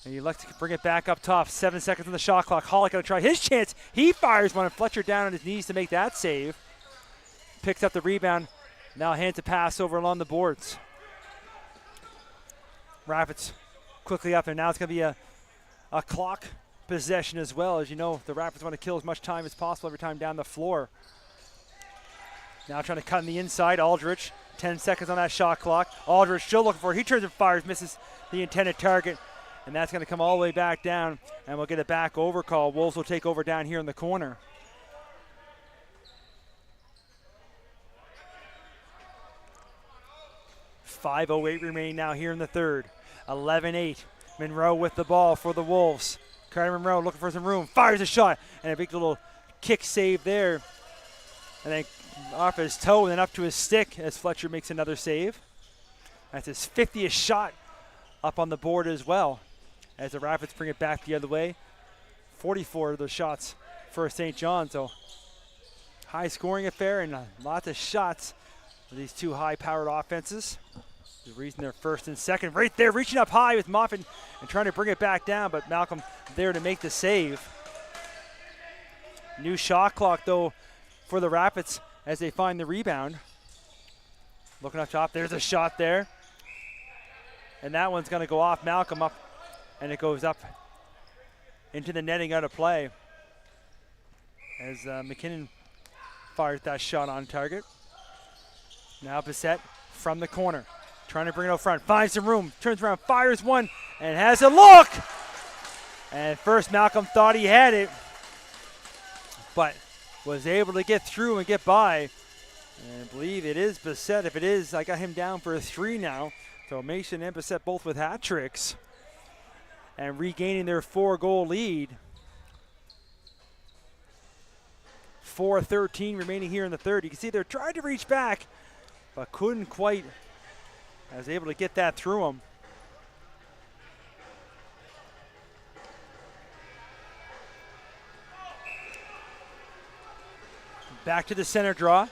C: And he lets to bring it back up top. 7 seconds on the shot clock. Hollick going to try his chance. He fires one, and Fletcher down on his knees to make that save. Picks up the rebound. Now hands a pass over along the boards. Rapids quickly up there. Now it's going to be a clock possession as well. As you know, the Rapids want to kill as much time as possible every time down the floor. Now trying to cut in the inside. Aldrich, 10 seconds on that shot clock. Aldrich still looking for it. He turns and fires, misses the intended target. And that's going to come all the way back down. And we'll get a back over call. Wolves will take over down here in the corner. .508 remaining now here in the third. 11-8. Monroe with the ball for the Wolves. Carter Monroe looking for some room. Fires a shot. And a big little kick save there. And then off his toe and then up to his stick as Fletcher makes another save. That's his 50th shot up on the board as well. As the Rapids bring it back the other way. 44 of those shots for St. John. So high scoring affair and lots of shots for these two high-powered offenses. The reason they're first and second. Right there, reaching up high with Moffitt and trying to bring it back down, but Malcolm there to make the save. New shot clock, though, for the Rapids as they find the rebound. Looking up top, there's a shot there. And that one's going to go off Malcolm up, and it goes up into the netting out of play as McKinnon fires that shot on target. Now Bissett from the corner, trying to bring it out front, finds some room, turns around, fires one, and has a look! And first Malcolm thought he had it, but was able to get through and get by. And I believe it is Bissett. If it is, I got him down for a 3 now. So Mason and Bissett both with hat tricks and regaining their 4-goal lead. 4:13 remaining here in the third. You can see they're trying to reach back, but couldn't quite. I was able to get that through them. Back to the center draw.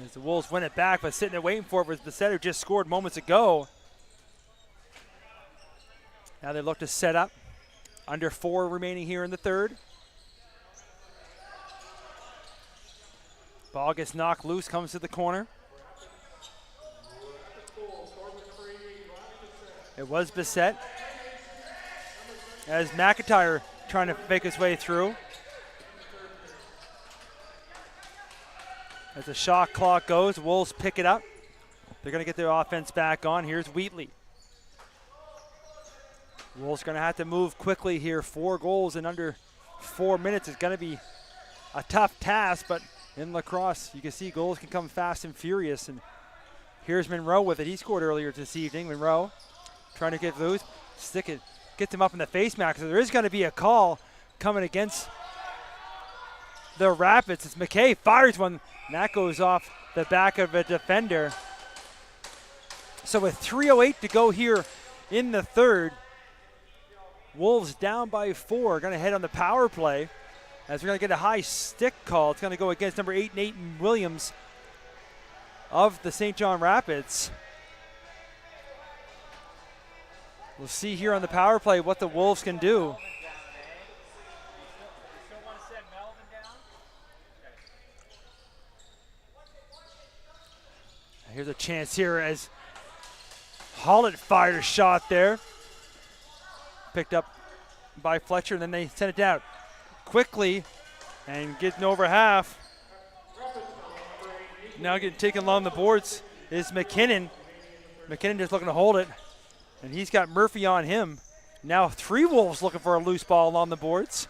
C: As the Wolves win it back, but sitting there waiting for it was Bissett, who just scored moments ago. Now they look to set up. Under 4 remaining here in the third. Ball gets knocked loose, comes to the corner. It was Bissett. As McIntyre trying to fake his way through. As the shot clock goes, the Wolves pick it up. They're going to get their offense back on. Here's Wheatley. Wolves going to have to move quickly here. 4 goals in under 4 minutes is going to be a tough task, but in lacrosse, you can see goals can come fast and furious. And here's Monroe with it. He scored earlier this evening. Monroe trying to get loose, stick it, gets him up in the face mask. So there is going to be a call coming against the Rapids. It's McKay fires one, and that goes off the back of a defender. So with 3:08 to go here in the third, Wolves down by 4, going to head on the power play. As we're going to get a high stick call. It's going to go against number 8, Nathan Williams of the St. John Rapids. We'll see here on the power play what the Wolves can do. Here's a chance here as Hollett fired a shot there. Picked up by Fletcher, and then they sent it down quickly and getting over half. Now getting taken along the boards is McKinnon. McKinnon just looking to hold it, and he's got Murphy on him. Now 3 Wolves looking for a loose ball along the boards.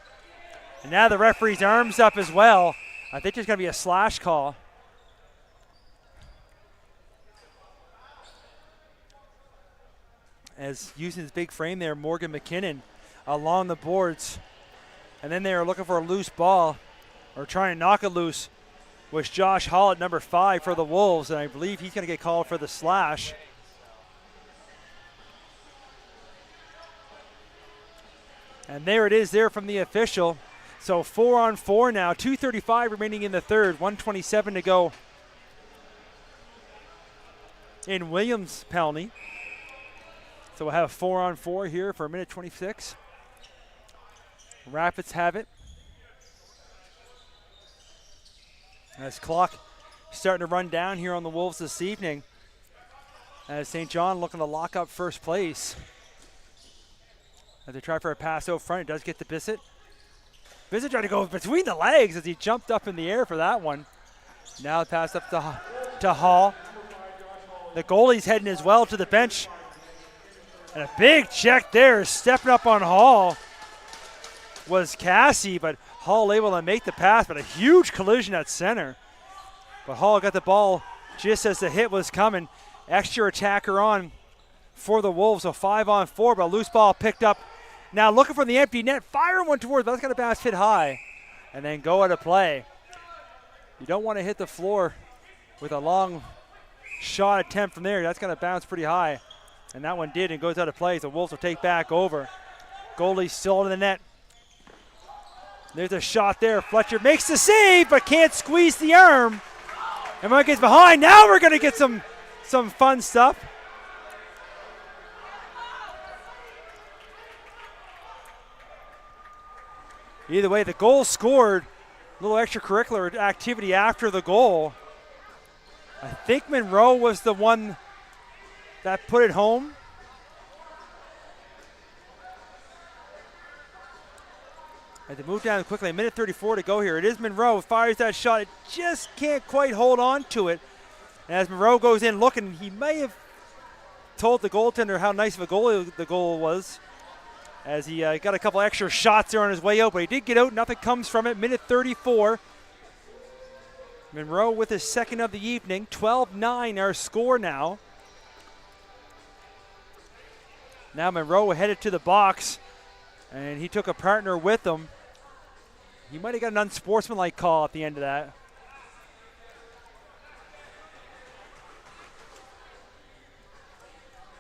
C: And now the referee's arms up as well. I think there's going to be a slash call. As using his big frame there, Morgan McKinnon along the boards. And then they are looking for a loose ball or trying to knock it loose. was Josh Hall at number 5 for the Wolves, and I believe he's going to get called for the slash. And there it is there from the official. So 4-on-4 now, 2:35 remaining in the third, 1:27 to go in Williams penalty. So we'll have 4-on-4 here for a minute 26. Rapids have it. As clock starting to run down here on the Wolves this evening. As St. John looking to lock up first place. As they try for a pass out front, it does get to Bissett. Bissett tried to go between the legs as he jumped up in the air for that one. Now the pass up to Hall. The goalie's heading as well to the bench. And a big check there, stepping up on Hall was Cassie, but Hall able to make the pass, but a huge collision at center. But Hall got the ball just as the hit was coming. Extra attacker on for the Wolves, so 5-on-4, but a loose ball picked up. Now looking for the empty net, fire one towards, but that's going to bounce hit high and then go out of play. You don't want to hit the floor with a long shot attempt from there. That's going to bounce pretty high. And that one did and goes out of play. So Wolves will take back over. Goalie still in the net. There's a shot there. Fletcher makes the save, but can't squeeze the arm. And when it gets behind, now we're going to get some fun stuff. Either way, the goal scored. A little extracurricular activity after the goal. I think Monroe was the one that put it home. Had to move down quickly. A minute 34 to go here. It is Monroe. Fires that shot. It just can't quite hold on to it. And as Monroe goes in looking, he may have told the goaltender how nice of a goal the goal was. As he got a couple extra shots there on his way out, but he did get out. Nothing comes from it. Minute 34. Monroe with his second of the evening. 12-9 our score now. Now Monroe headed to the box, and he took a partner with him. He might have got an unsportsmanlike call at the end of that.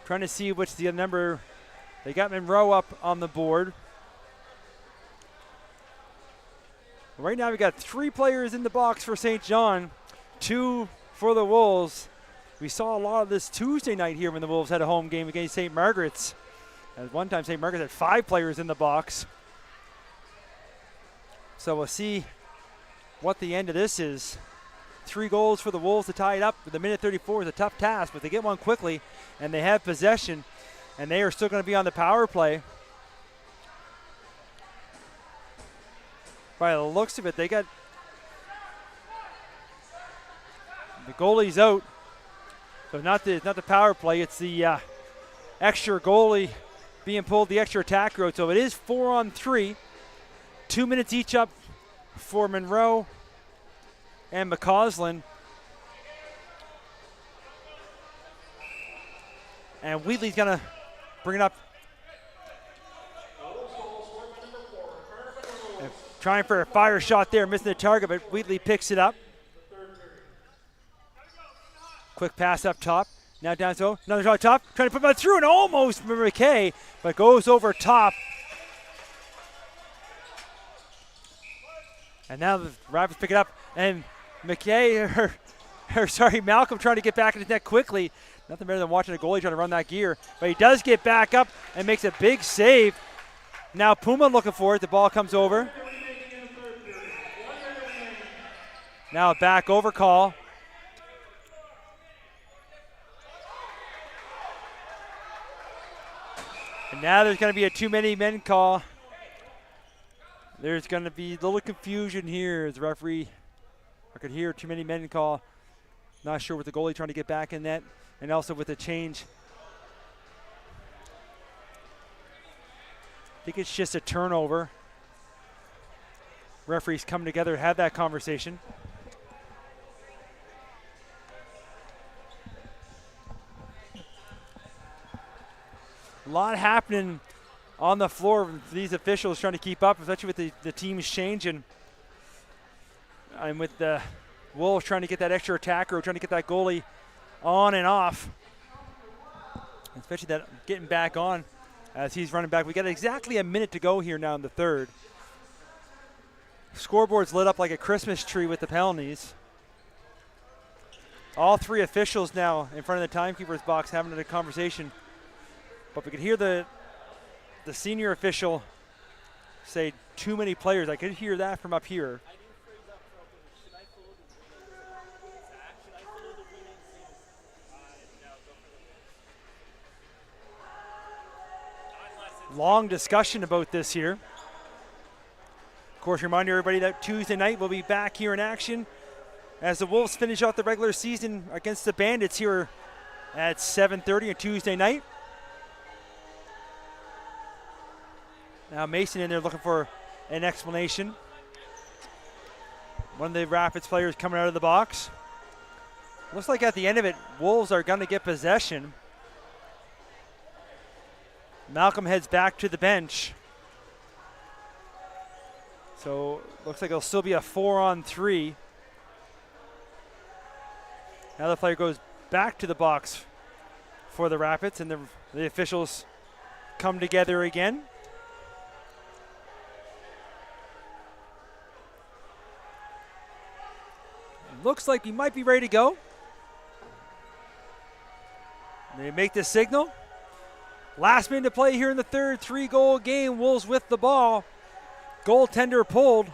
C: Trying to see which the number. They got Monroe up on the board. Right now we got 3 players in the box for St. John, 2 for the Wolves. We saw a lot of this Tuesday night here when the Wolves had a home game against St. Margaret's. At one time, St. Margaret's had 5 players in the box. So we'll see what the end of this is. 3 goals for the Wolves to tie it up. With the minute 34 is a tough task, but they get one quickly, and they have possession, and they are still going to be on the power play. By the looks of it, they got the goalie's out. So not the power play, it's the extra goalie being pulled, the extra attacker out. So it is 4-on-3. 2 minutes each up for Monroe and McCausland. And Wheatley's gonna bring it up. And trying for a fire shot there, missing the target, but Wheatley picks it up. Quick pass up top. Now down so another shot top. Trying to put it through and almost for McKay, but goes over top. And now the Rapids pick it up, and McKay, Malcolm trying to get back in his net quickly. Nothing better than watching a goalie trying to run that gear. But he does get back up and makes a big save. Now Puma looking for it. The ball comes over. Now a back over call. And now there's going to be a too many men call. There's going to be a little confusion here as the referee, I could hear too many men call. Not sure with the goalie trying to get back in net, and also with the change. I think it's just a turnover. Referees come together to have that conversation. A lot happening on the floor for these officials trying to keep up, especially with the teams changing. And with the Wolves trying to get that extra attacker, trying to get that goalie on and off. Especially that getting back on as he's running back. We got exactly a minute to go here now in the third. Scoreboard's lit up like a Christmas tree with the penalties. All three officials now in front of the timekeeper's box having a conversation. But we could hear the senior official say too many players. I could hear that from up here. Long discussion about this here. Of course, remind everybody that Tuesday night we'll be back here in action as the Wolves finish out the regular season against the Bandits here at 7:30 on Tuesday night. Now Mason in there looking for an explanation. One of the Rapids players coming out of the box. Looks like at the end of it, Wolves are going to get possession. Malcolm heads back to the bench. So looks like it'll still be a 4-on-3. Now the player goes back to the box for the Rapids, and the officials come together again. Looks like we might be ready to go. They make the signal. Last minute to play here in the third, 3-goal game. Wolves with the ball. Goaltender pulled.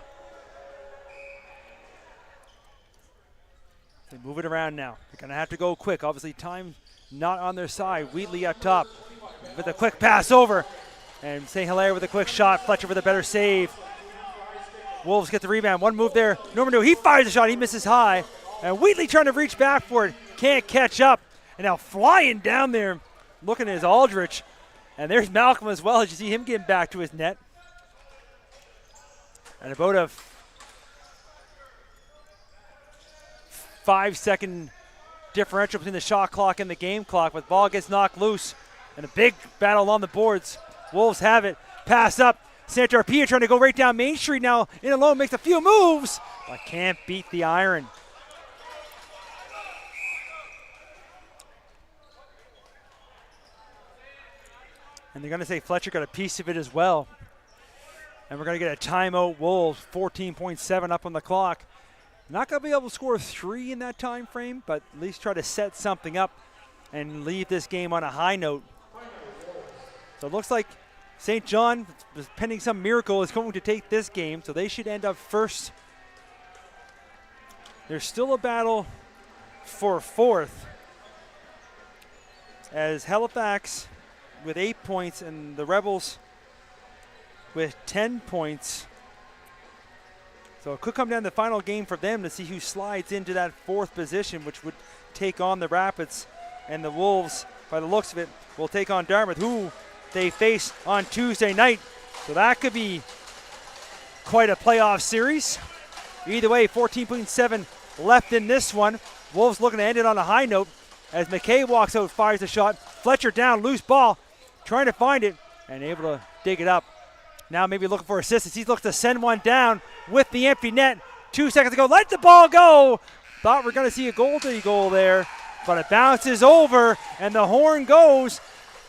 C: They move it around now. They're going to have to go quick. Obviously, time not on their side. Wheatley up top with a quick pass over. And St. Hilaire with a quick shot. Fletcher with a better save. Wolves get the rebound. One move there. Norman New, he fires a shot. He misses high. And Wheatley trying to reach back for it. Can't catch up. And now flying down there, looking at his Aldrich. And there's Malcolm as well, as you see him getting back to his net. And about a 5-second differential between the shot clock and the game clock. But the ball gets knocked loose. And a big battle along the boards. Wolves have it. Pass up. Santarpia trying to go right down Main Street now. In alone, makes a few moves, but can't beat the iron. And they're going to say Fletcher got a piece of it as well. And we're going to get a timeout. Wolves, 14.7 up on the clock. Not going to be able to score 3 in that time frame, but at least try to set something up and leave this game on a high note. So it looks like St. John, pending some miracle, is going to take this game, so they should end up first. There's still a battle for fourth, as Halifax with 8 points and the Rebels with 10 points. So it could come down to the final game for them to see who slides into that fourth position, which would take on the Rapids. And the Wolves, by the looks of it, will take on Dartmouth, who they face on Tuesday night. So that could be quite a playoff series. Either way, 14.7 left in this one. Wolves looking to end it on a high note as McKay walks out, fires a shot. Fletcher down, loose ball, trying to find it and able to dig it up. Now maybe looking for assistance. He's looking to send one down with the empty net. 2 seconds to go. Let the ball go. Thought we're going to see a goal there, but it bounces over and the horn goes.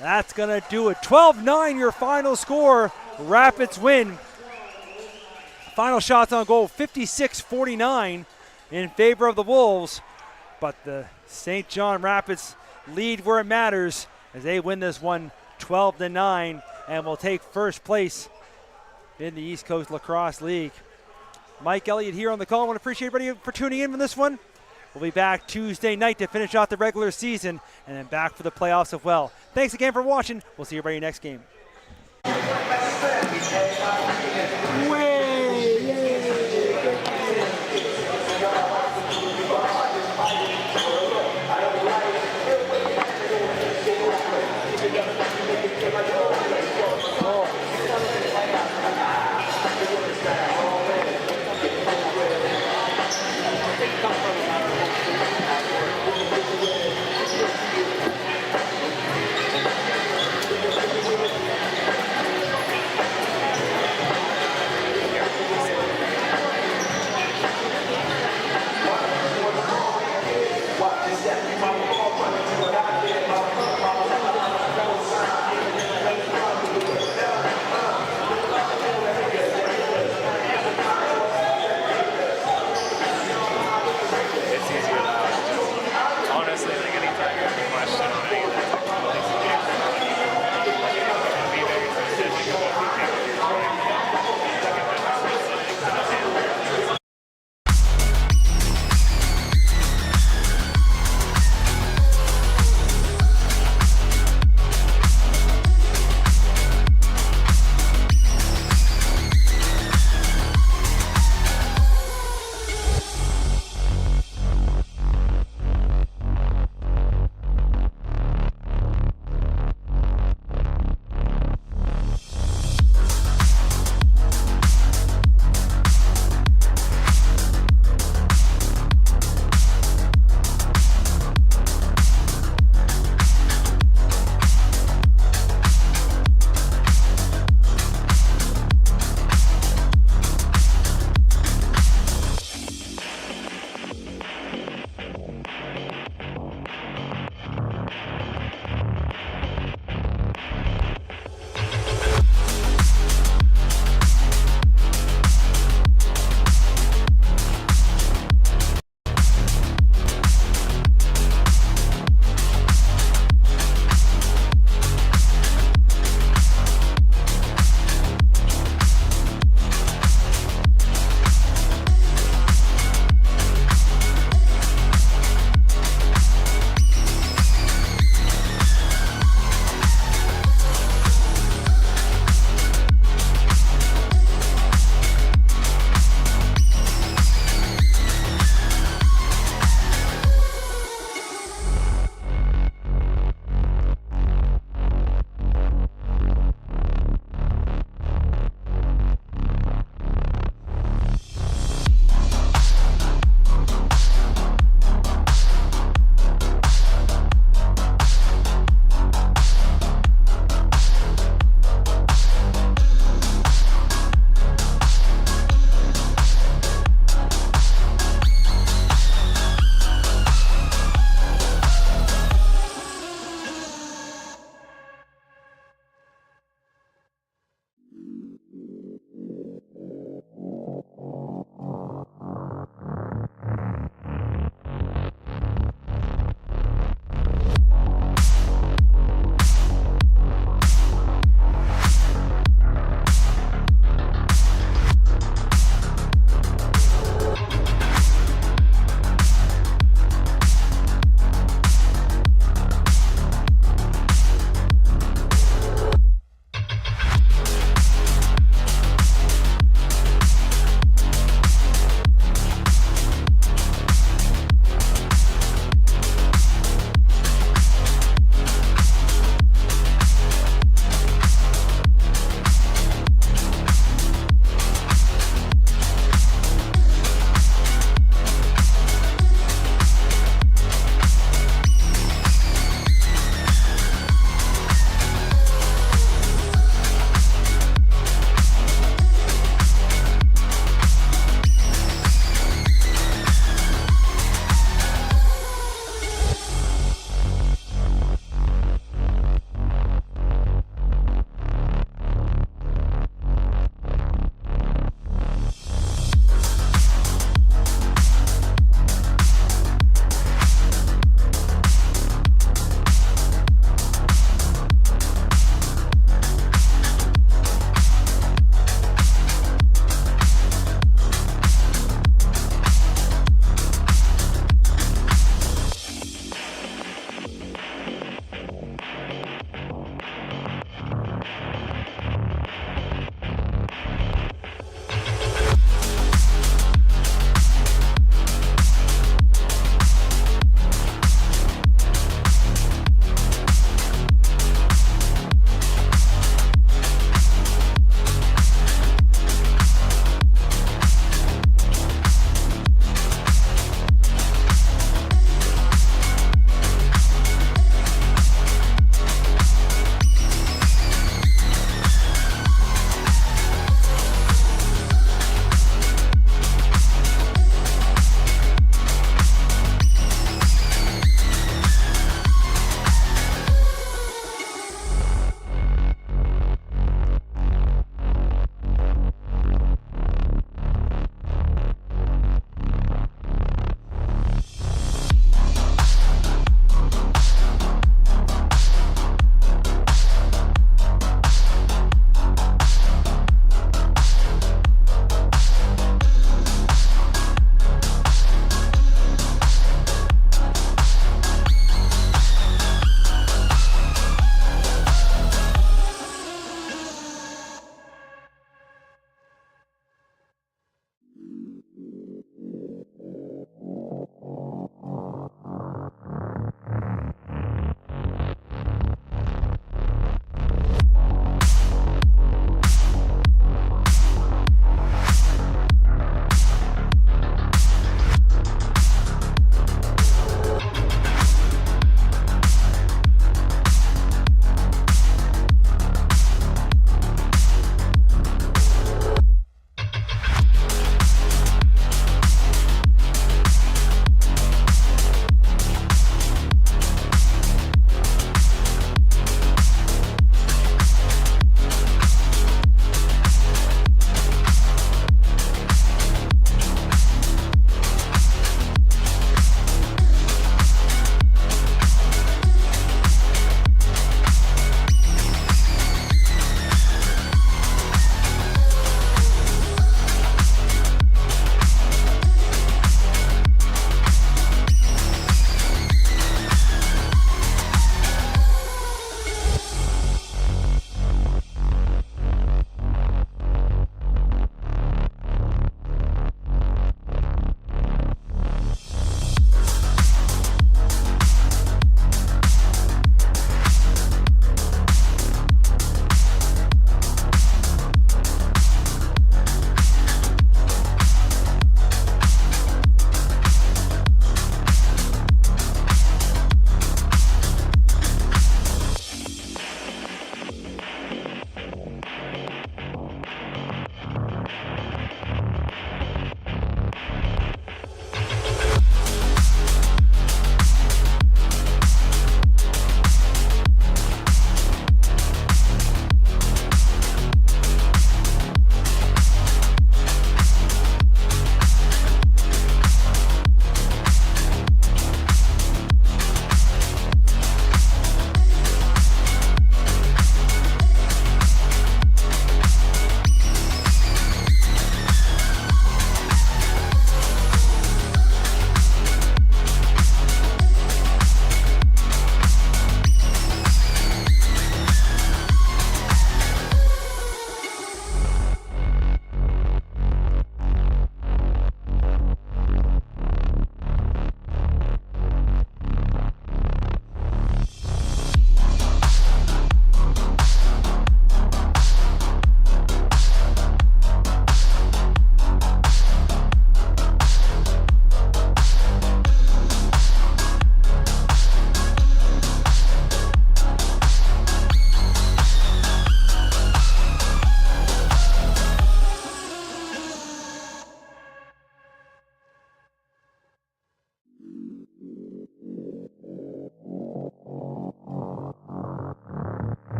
C: That's going to do it. 12-9 your final score. Rapids win. Final shots on goal, 56-49 in favor of the Wolves. But the St. John Rapids lead where it matters as they win this one 12-9 and will take first place in the East Coast Lacrosse League. Mike Elliott here on the call. I want to appreciate everybody for tuning in for this one. We'll be back Tuesday night to finish out the regular season and then back for the playoffs as well. Thanks again for watching. We'll see everybody next game.